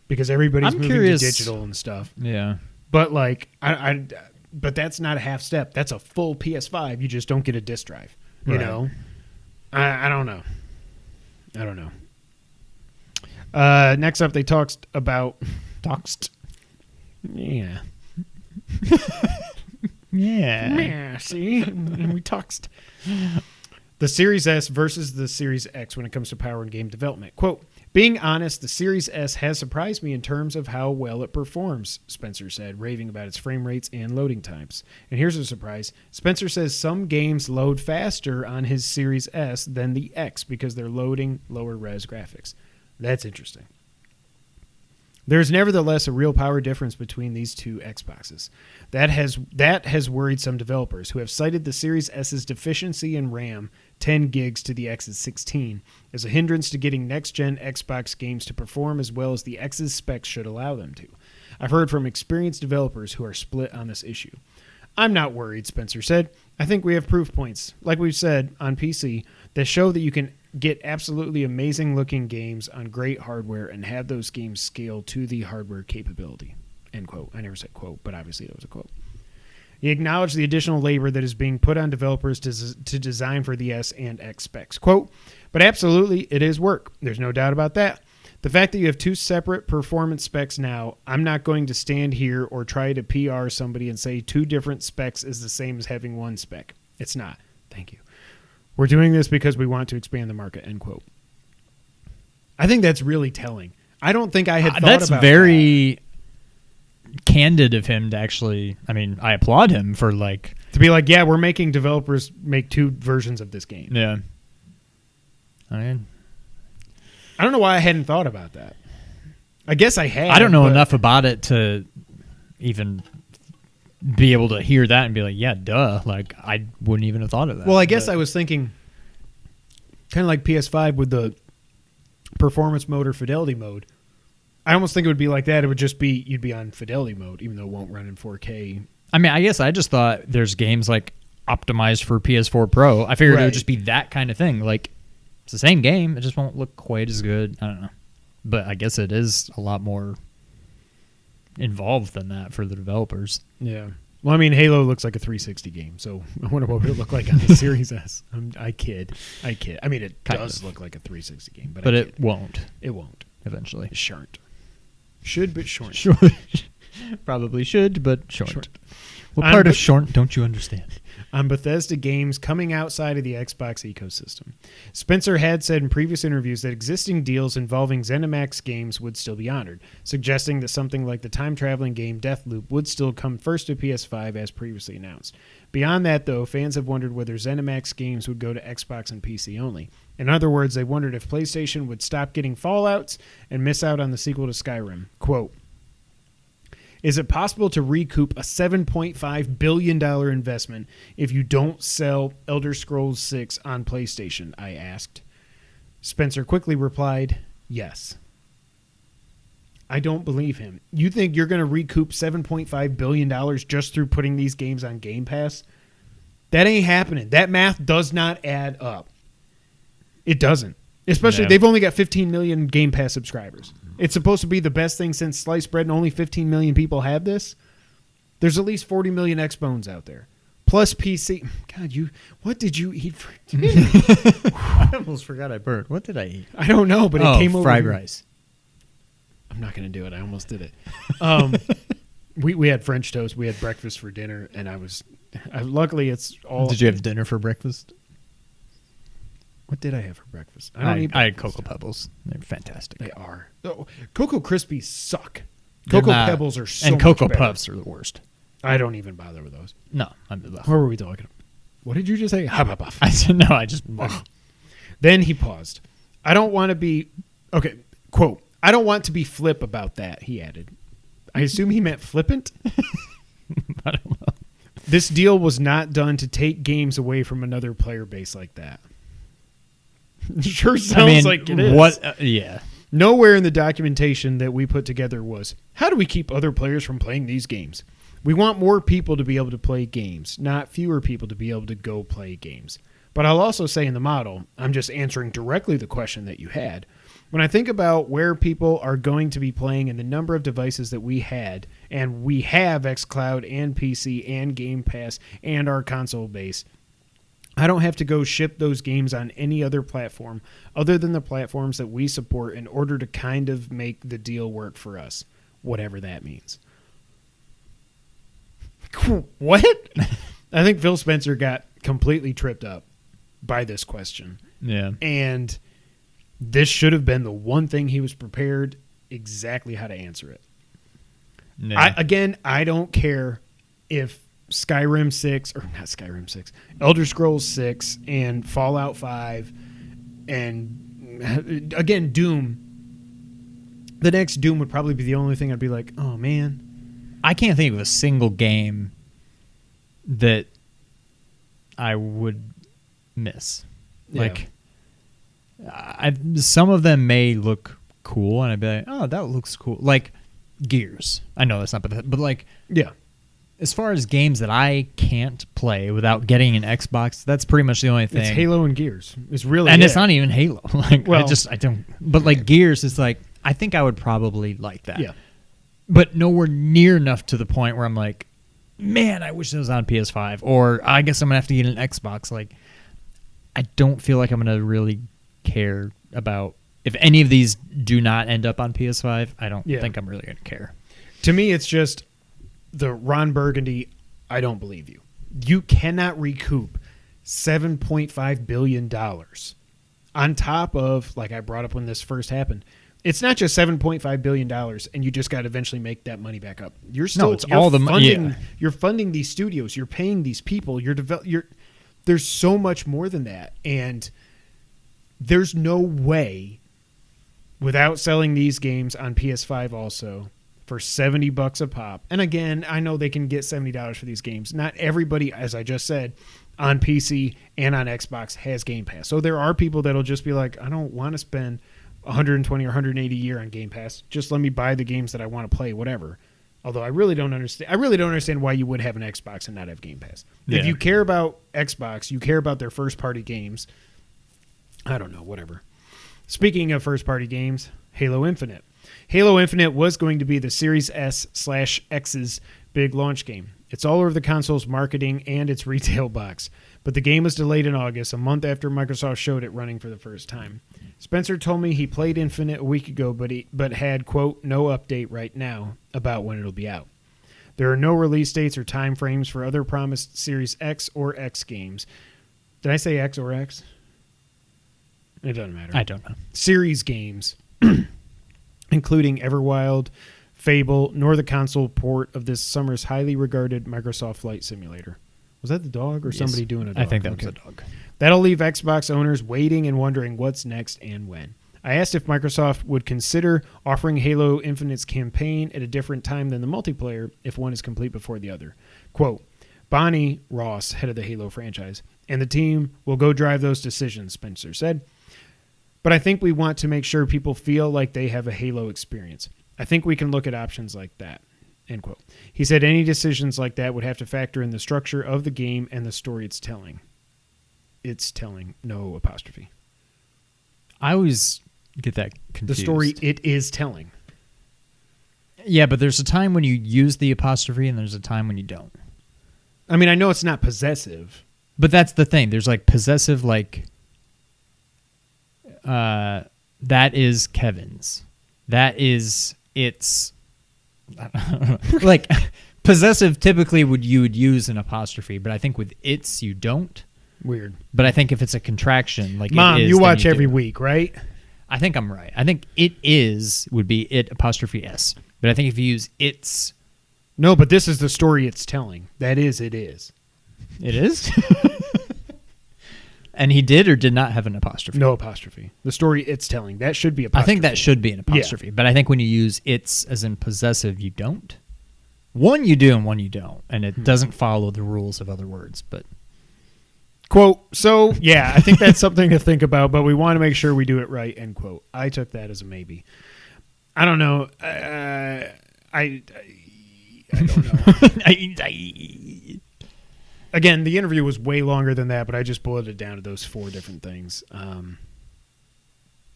because everybody's moving to digital and stuff. Yeah, but like but that's not a half step. That's a full PS5. You just don't get a disc drive. You know, I don't know. I don't know. Next up, they talked about. Yeah. Yeah. See? And we talked. The Series S versus the Series X when it comes to power and game development. Quote, being honest, the Series S has surprised me in terms of how well it performs, Spencer said, raving about its frame rates and loading times. And here's a surprise. Spencer says some games load faster on his Series S than the X because they're loading lower res graphics. That's interesting. There's nevertheless a real power difference between these two Xboxes. That has worried some developers who have cited the Series S's deficiency in RAM, 10 gigs to the X's 16, as a hindrance to getting next-gen Xbox games to perform as well as the X's specs should allow them to. I've heard from experienced developers who are split on this issue. I'm not worried, Spencer said. I think we have proof points, like we've said on PC, that show that you can get absolutely amazing looking games on great hardware and have those games scale to the hardware capability. End quote. I never said quote, but obviously that was a quote. He acknowledged the additional labor that is being put on developers to design for the S and X specs. Quote, but absolutely it is work. There's no doubt about that. The fact that you have two separate performance specs now, I'm not going to stand here or try to PR somebody and say two different specs is the same as having one spec. It's not. Thank you. We're doing this because we want to expand the market, end quote. I think that's really telling. I don't think I had thought that's about very candid of him to actually, I mean, I applaud him for like... To be like, yeah, we're making developers make two versions of this game. Yeah. I mean... I don't know why I hadn't thought about that. I guess I had. I don't know enough about it to even be able to hear that and be like, yeah, duh. Like, I wouldn't even have thought of that. Well, I guess I was thinking kind of like PS5 with the performance mode or fidelity mode. I almost think it would be like that. It would just be, you'd be on fidelity mode, even though it won't run in 4K. I mean, I guess I just thought there's games like optimized for PS4 Pro. I figured it would just be that kind of thing. Like, it's the same game. It just won't look quite as good. I don't know. But I guess it is a lot more involved than that for the developers. Yeah. Well, I mean, Halo looks like a 360 game, so I wonder what it would look like on the Series S. I kid. I mean, it does look like a 360 game, but it won't. It won't. Eventually. It shan't. Should, but short. Probably should, but short. What On part of short don't you understand? On Bethesda games coming outside of the Xbox ecosystem. Spencer had said in previous interviews that existing deals involving ZeniMax games would still be honored, suggesting that something like the time-traveling game Deathloop would still come first to PS5 as previously announced. Beyond that, though, fans have wondered whether ZeniMax games would go to Xbox and PC only. In other words, they wondered if PlayStation would stop getting Fallouts and miss out on the sequel to Skyrim. Quote, is it possible to recoup a $7.5 billion investment if you don't sell Elder Scrolls 6 on PlayStation? I asked. Spencer quickly replied, yes. I don't believe him. You think you're going to recoup $7.5 billion just through putting these games on Game Pass? That ain't happening. That math does not add up. It doesn't. Especially, they've only got 15 million Game Pass subscribers. It's supposed to be the best thing since sliced bread, and only 15 million people have this. There's at least 40 million Xbones out there. Plus PC. God, what did you eat for dinner? I almost forgot I burped. What did I eat? I don't know, but it came over. Fried rice. I'm not going to do it. I almost did it. We had French toast. We had breakfast for dinner, and luckily it's all. Did you have dinner for breakfast? What did I have for breakfast? I had Cocoa Pebbles. They're fantastic. They are. Oh, Cocoa Krispies suck. Cocoa Pebbles are so and Cocoa much better. Puffs are the worst. I don't even bother with those. No. What were we talking about? What did you just say? I said no. I just. Then he paused. I don't want to be. Okay. Quote. I don't want to be flip about that, he added. I assume he meant flippant? I don't know. This deal was not done to take games away from another player base like that. Sure sounds like it is. What? Yeah. Nowhere in the documentation that we put together was, how do we keep other players from playing these games? We want more people to be able to play games, not fewer people to be able to go play games. But I'll also say in the model, I'm just answering directly the question that you had. When I think about where people are going to be playing and the number of devices that we had, and we have xCloud and PC and Game Pass and our console base, I don't have to go ship those games on any other platform other than the platforms that we support in order to kind of make the deal work for us, whatever that means. What? I think Phil Spencer got completely tripped up by this question. Yeah. And this should have been the one thing he was prepared exactly how to answer it. Yeah. I don't care if Skyrim 6, or not Skyrim 6, Elder Scrolls 6 and Fallout 5 and, again, Doom. The next Doom would probably be the only thing I'd be like, oh, man. I can't think of a single game that I would miss. Yeah. Like, some of them may look cool, and I'd be like, oh, that looks cool. Like, Gears. I know that's not, but like, Yeah. as far as games that I can't play without getting an Xbox, that's pretty much the only thing. It's Halo and Gears. It's really and it's not even Halo. Like, Well, I don't. But like Gears is like, I think I would probably like that. Yeah. But nowhere near enough to the point where I'm like, man, I wish it was on PS5, or I guess I'm gonna have to get an Xbox. Like, I don't feel like I'm gonna really care about if any of these do not end up on PS5. I don't think I'm really gonna care. To me, it's just the Ron Burgundy, I don't believe you. You cannot recoup $7.5 billion on top of, like I brought up when this first happened, it's not just $7.5 billion and you just got to eventually make that money back up. You're still all the money. Yeah. You're funding these studios. You're paying these people. There's so much more than that. And there's no way without selling these games on PS5 also for $70 a pop. And again, I know they can get $70 for these games. Not everybody, as I just said, on PC and on Xbox has Game Pass. So there are people that'll just be like, I don't want to spend 120 or 180 a year on Game Pass. Just let me buy the games that I want to play, whatever. Although I really don't understand why you would have an Xbox and not have Game Pass. Yeah. If you care about Xbox, you care about their first party games. I don't know, whatever. Speaking of first party games, Halo Infinite. Halo Infinite was going to be the Series S/X's big launch game. It's all over the console's marketing and its retail box, but the game was delayed in August, a month after Microsoft showed it running for the first time. Spencer told me he played Infinite a week ago, but had, quote, no update right now about when it'll be out. There are no release dates or time frames for other promised Series X or X games. Did I say X or X? It doesn't matter. I don't know. Series games, including Everwild, Fable, nor the console port of this summer's highly regarded Microsoft Flight Simulator. Was that the dog or somebody doing a dog? I think that was a dog. That'll leave Xbox owners waiting and wondering what's next and when. I asked if Microsoft would consider offering Halo Infinite's campaign at a different time than the multiplayer if one is complete before the other. Quote, Bonnie Ross, head of the Halo franchise, and the team will go drive those decisions, Spencer said. But I think we want to make sure people feel like they have a Halo experience. I think we can look at options like that. End quote. He said any decisions like that would have to factor in the structure of the game and the story it's telling. It's telling, no apostrophe. I always get that confused. The story it is telling. Yeah, but there's a time when you use the apostrophe and there's a time when you don't. I mean, I know it's not possessive. But that's the thing. There's like possessive, like, that is Kevin's. That is its. Like, possessive typically you would use an apostrophe, but I think with its you don't. Weird. But I think if it's a contraction, like Mom, it is, you then watch do. every week, right? I think I'm right. I think it is would be it apostrophe S. But I think if you use its. No, but this is the story it's telling. That is, it is. It is? And he did or did not have an apostrophe? No apostrophe. The story it's telling. That should be apostrophe. I think that should be an apostrophe. But I think when you use its as in possessive, you don't. One you do and one you don't. And it doesn't follow the rules of other words. But quote, so, yeah, I think that's something to think about, but we want to make sure we do it right, end quote. I took that as a maybe. I don't know. I don't know. Again, the interview was way longer than that, but I just boiled it down to those 4 different things. I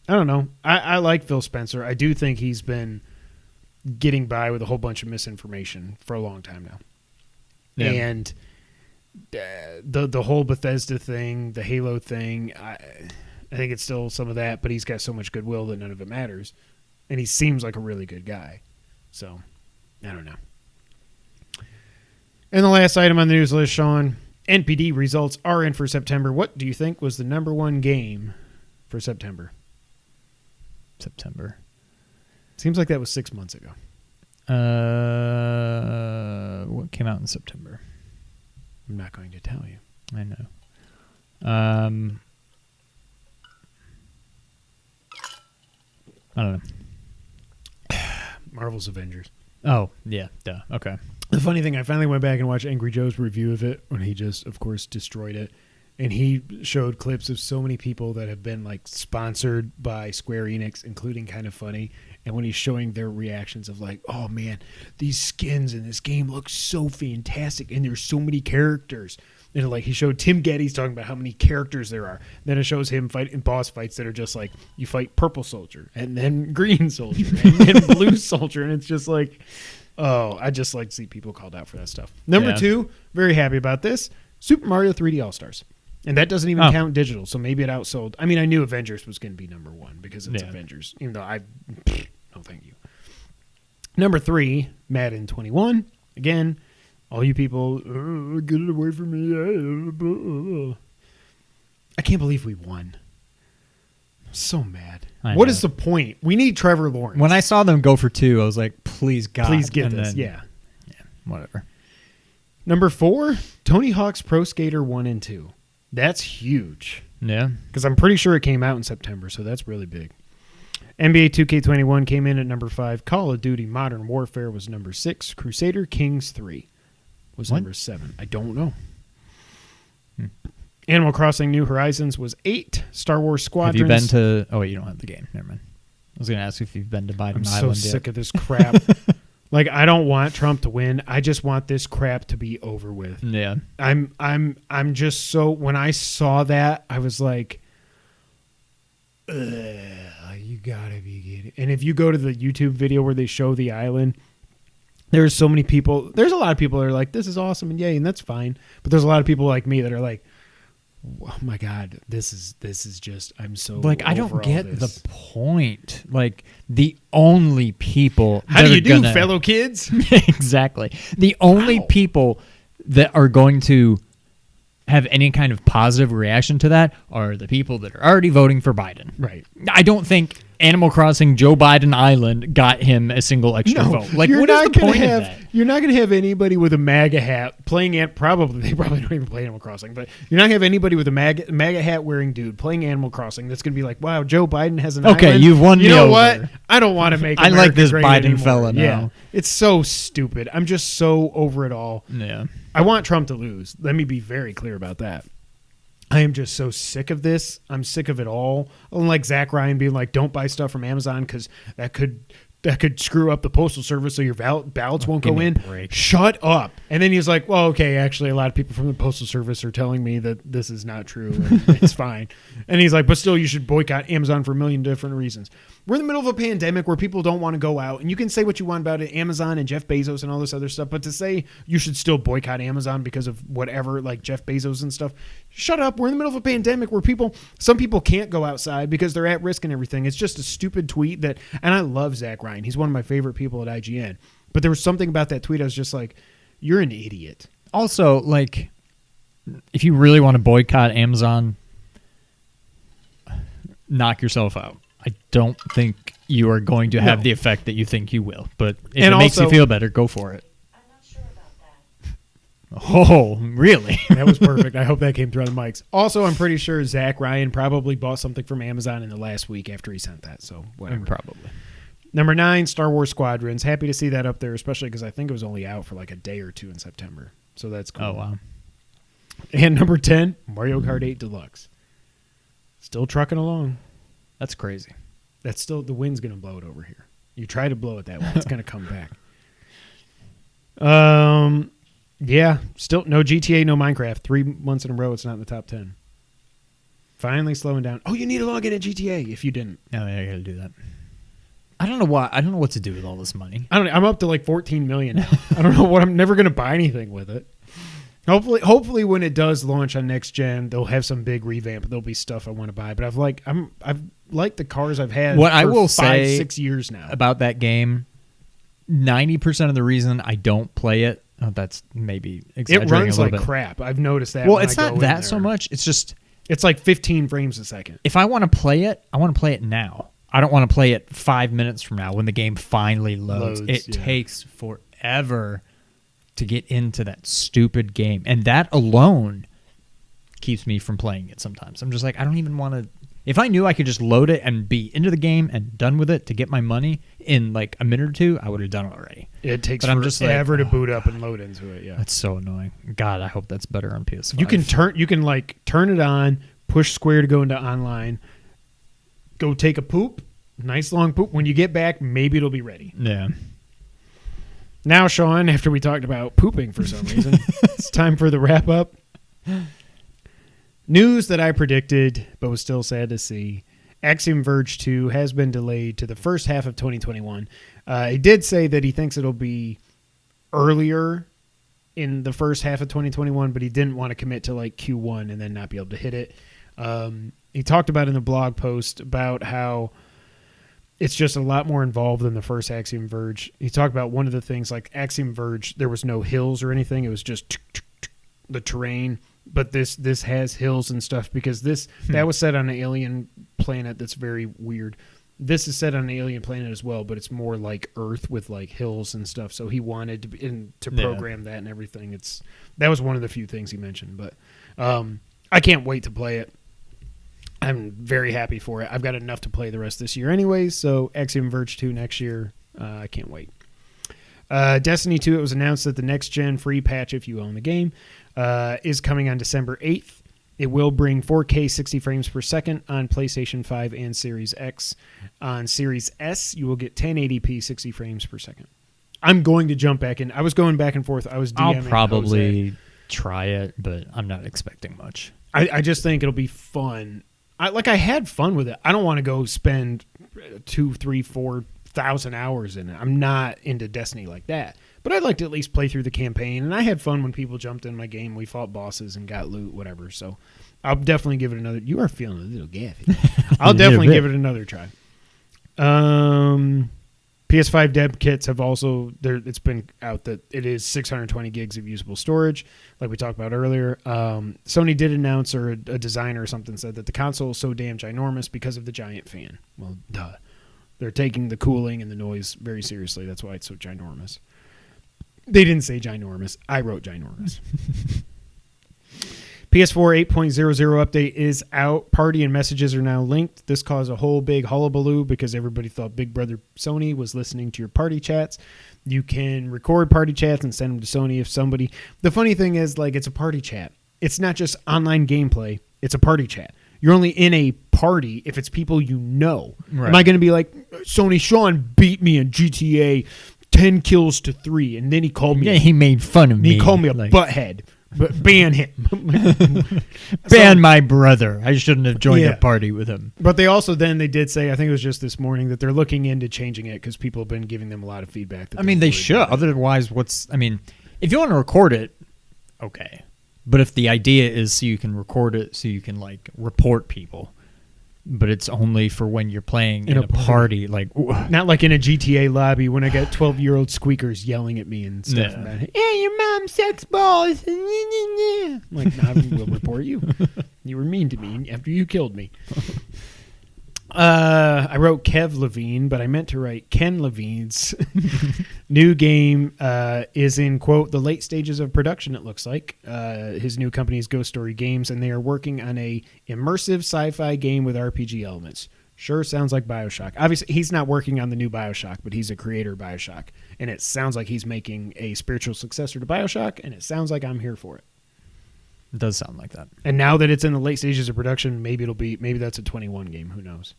don't know. I like Phil Spencer. I do think he's been getting by with a whole bunch of misinformation for a long time now. Yeah. And the whole Bethesda thing, the Halo thing, I think it's still some of that, but he's got so much goodwill that none of it matters. And he seems like a really good guy. So, I don't know. And the last item on the news list, Sean, NPD results are in for September. What do you think was the number one game for September? September. Seems like that was 6 months ago. What came out in September? I'm not going to tell you. I know. I don't know. Marvel's Avengers. Oh, yeah, duh. Okay. The funny thing, I finally went back and watched Angry Joe's review of it when he just, of course, destroyed it. And he showed clips of so many people that have been like sponsored by Square Enix, including Kind of Funny. And when he's showing their reactions of like, oh man, these skins in this game look so fantastic, and there's so many characters. And like he showed Tim Geddes talking about how many characters there are. Then it shows him fight in boss fights that are just like you fight purple soldier and then green soldier and then blue soldier, and it's just like, oh, I just like to see people called out for that stuff. Number 2, very happy about this, Super Mario 3D All Stars. And that doesn't even count digital, so maybe it outsold. I mean, I knew Avengers was going to be number 1 because it's Avengers, even though no thank you. Number 3, Madden 21. Again, all you people, get it away from me. I can't believe we won. I'm so mad. What is the point? We need Trevor Lawrence. When I saw them go for 2, I was like, please, God. Please get and this. Then, yeah, whatever. Number 4, Tony Hawk's Pro Skater 1 and 2. That's huge. Yeah. Because I'm pretty sure it came out in September, so that's really big. NBA 2K21 came in at number 5. Call of Duty Modern Warfare was number 6. Crusader Kings 3 was number 7. I don't know. Animal Crossing New Horizons was 8. Star Wars Squadrons. Have you been to... Oh, wait, you don't have the game. Never mind. I was going to ask if you've been to Biden Island yet. I'm so sick of this crap. Like, I don't want Trump to win. I just want this crap to be over with. Yeah. I'm just so... When I saw that, I was like... You gotta be kidding. And if you go to the YouTube video where they show the island, there's so many people. There's a lot of people that are like, this is awesome and yay, and that's fine. But there's a lot of people like me that are like, oh my God, this is just, I'm so like, I over don't get all this. the point. Like, the only people How do you do, fellow kids? Exactly. The only people that are going to have any kind of positive reaction to that are the people that are already voting for Biden. Right. I don't think Animal Crossing Joe Biden Island got him a single extra vote. Like, what is the point of that? You're not going to have anybody with a MAGA hat playing they probably don't even play Animal Crossing, but you're not going to have anybody with a MAGA hat wearing dude playing Animal Crossing that's going to be like, wow, Joe Biden has an okay, island. you've won me over. You know what? I don't want to make I America like this great Biden anymore. fella now. Yeah. It's so stupid. I'm just so over it all. Yeah. I want Trump to lose. Let me be very clear about that. I am just so sick of this. I'm sick of it all. Unlike Zach Ryan being like, don't buy stuff from Amazon because that could screw up the postal service so your ballots won't go in. Shut up. And then he's like, well, okay, actually a lot of people from the postal service are telling me that this is not true and it's fine. And he's like, but still you should boycott Amazon for a million different reasons. We're in the middle of a pandemic where people don't want to go out, and you can say what you want about it, Amazon and Jeff Bezos and all this other stuff, but to say you should still boycott Amazon because of whatever, like Jeff Bezos and stuff, shut up. We're in the middle of a pandemic where some people can't go outside because they're at risk and everything. It's just a stupid tweet and I love Zach Ryan. He's one of my favorite people at IGN. But there was something about that tweet I was just like, you're an idiot. Also, like, if you really want to boycott Amazon, knock yourself out. I don't think you are going to have the effect that you think you will. But if it makes you feel better, go for it. I'm not sure about that. Oh, really? That was perfect. I hope that came through on the mics. Also, I'm pretty sure Zach Ryan probably bought something from Amazon in the last week after he sent that. So whatever. Probably. Number 9, Star Wars Squadrons. Happy to see that up there, especially because I think it was only out for like a day or two in September. So that's cool. Oh, wow. And number 10, Mario Kart 8 Deluxe. Still trucking along. That's crazy. That's still, the wind's going to blow it over here. You try to blow it that way, it's going to come back. Yeah, still no GTA, no Minecraft. 3 months in a row, it's not in the top 10. Finally slowing down. Oh, you need to log in at GTA if you didn't. No, I got to do that. I don't know why. I don't know what to do with all this money. I'm up to like 14 million now. I don't know what. I'm never going to buy anything with it. Hopefully, when it does launch on next gen, they'll have some big revamp. There'll be stuff I want to buy. But I've liked the cars I've had. What for I will 5-6 years now about that game, 90% of the reason I don't play it Oh, that's maybe It exaggerating runs a little like bit. crap. I've noticed that. Well, when it's I go not in that so there. much. It's just It's like 15 frames a second. if I want to play it, I want to play it now. I don't want to play it 5 minutes from now when the game finally loads. It takes forever to get into that stupid game. And that alone keeps me from playing it sometimes. I'm just like, I don't even want to. If I knew I could just load it and be into the game and done with it to get my money in like a minute or two, I would have done it already. It takes But I'm just like, forever to boot up and load into it. Yeah, That's so annoying. God, I hope that's better on PS5. you can turn it on, push square to go into online, go take a poop, nice long poop. When you get back, maybe it'll be ready. Yeah. Now, Sean, after we talked about pooping for some reason, it's time for the wrap up. News that I predicted, but was still sad to see. Axiom Verge 2 has been delayed to the first half of 2021. He did say that he thinks it'll be earlier in the first half of 2021, but he didn't want to commit to like Q1 and then not be able to hit it. He talked about in the blog post about how it's just a lot more involved than the first Axiom Verge. He talked about one of the things like Axiom Verge, there was no hills or anything. It was just the terrain. But this has hills and stuff because that was set on an alien planet that's very weird. This is set on an alien planet as well, but it's more like Earth with like hills and stuff. So he wanted to program that and everything. That was one of the few things he mentioned. But I can't wait to play it. I'm very happy for it. I've got enough to play the rest of this year anyways, so Axiom Verge 2 next year, I can't wait. Destiny 2, it was announced that the next-gen free patch, if you own the game, is coming on December 8th. It will bring 4K 60 frames per second on PlayStation 5 and Series X. On Series S, you will get 1080p 60 frames per second. I'm going to jump back in. I was going back and forth. I was DMing I'll probably Jose. try it, but I'm not expecting much. I just think it'll be fun. I had fun with it. I don't want to go spend 2,000, 3,000, 4,000 hours in it. I'm not into Destiny like that. But I'd like to at least play through the campaign. And I had fun when people jumped in my game. We fought bosses and got loot, whatever. So I'll definitely give it another. You are feeling a little gaffy. I'll definitely give it another try. PS5 dev kits have also it's been out that it is 620 gigs of usable storage, like we talked about earlier. Sony did announce, or a designer or something said that the console is so damn ginormous because of the giant fan. Well, duh. They're taking the cooling and the noise very seriously. That's why it's so ginormous. They didn't say ginormous. I wrote ginormous. PS4 8.00 update is out. Party and messages are now linked. This caused a whole big hullabaloo because everybody thought Big Brother Sony was listening to your party chats. You can record party chats and send them to Sony if somebody... The funny thing is, like, it's a party chat. It's not just online gameplay. It's a party chat. You're only in a party if it's people you know. Right. Am I going to be like, Sony Sean beat me in GTA 10 kills to 3, and then he called me... Yeah, he made fun of me. He called me a butthead. But ban him. Ban my brother. I shouldn't have joined a party with him. But they also they did say, I think it was just this morning, that they're looking into changing it because people have been giving them a lot of feedback. I mean, they should. Otherwise, if you want to record it, okay. But if the idea is so you can record it so you can, like, report people, but it's only for when you're playing in a party, like... Not like in a GTA lobby when I got 12-year-old squeakers yelling at me and stuff. Yeah. Hey, your mom sucks balls. I'm like, nah, we'll report you. You were mean to me after you killed me. I wrote Kev Levine, but I meant to write Ken Levine's new game is in, quote, the late stages of production, it looks like. His new company is Ghost Story Games, and they are working on a immersive sci-fi game with RPG elements. Sure sounds like BioShock. Obviously, he's not working on the new BioShock, but he's a creator of BioShock, and it sounds like he's making a spiritual successor to BioShock, and it sounds like I'm here for it. It does sound like that. And now that it's in the late stages of production, maybe that's a 21 game. Who knows?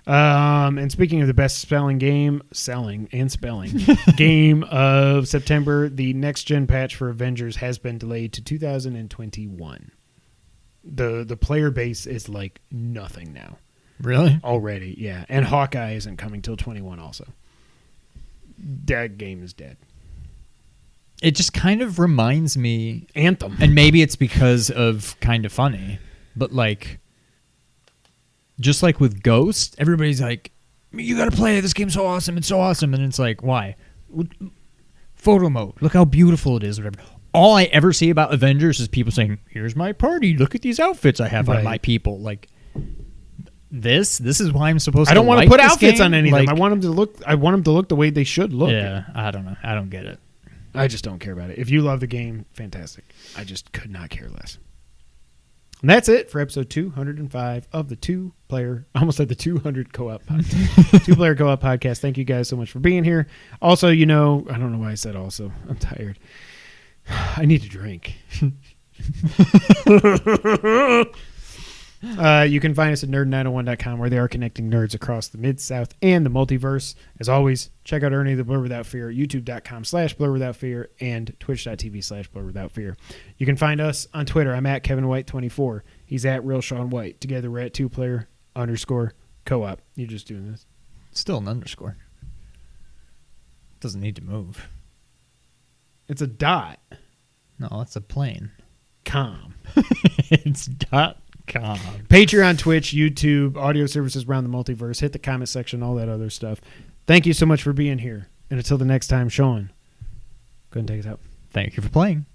And speaking of the best game of September, the next gen patch for Avengers has been delayed to 2021. The player base is like nothing now. Really? Already, yeah. And Hawkeye isn't coming till 21 also. That game is dead. It just kind of reminds me... Anthem. And maybe it's because of Kind of Funny, but like... Just like with Ghost, everybody's like, you got to play it. This game's so awesome. It's so awesome. And it's like, why? photo mode. Look how beautiful it is. Whatever. All I ever see about Avengers is people saying, "Here's my party. Look at these outfits I have on my people." Like this is why I'm supposed to. I don't want to like put this outfits game. on any of Like, them. I want them to look. I want them to look the way they should look. Yeah, I don't know. I don't get it. I just don't care about it. If you love the game, fantastic. I just could not care less. And that's it for episode 205 of the two-player, I almost said the 200 co-op podcast. Two-player co-op podcast. Thank you guys so much for being here. Also, I don't know why I said also. I'm tired. I need to drink. You can find us at nerd901.com, where they are connecting nerds across the Mid-South and the multiverse. As always, check out Ernie the Blur Without Fear, youtube.com/Blur Without Fear, and twitch.tv/Blur Without Fear. You can find us on Twitter. I'm at Kevin White 24. He's at Real Sean White. Together we're at 2player_co-op. You're just doing this. Still an underscore. Doesn't need to move. It's a dot. No, it's a plane. Com. It's dot. com. Patreon, Twitch, YouTube, audio services around the multiverse. Hit the comment section, all that other stuff. Thank you so much for being here. And until the next time, Sean, go ahead and take us out. Thank you for playing.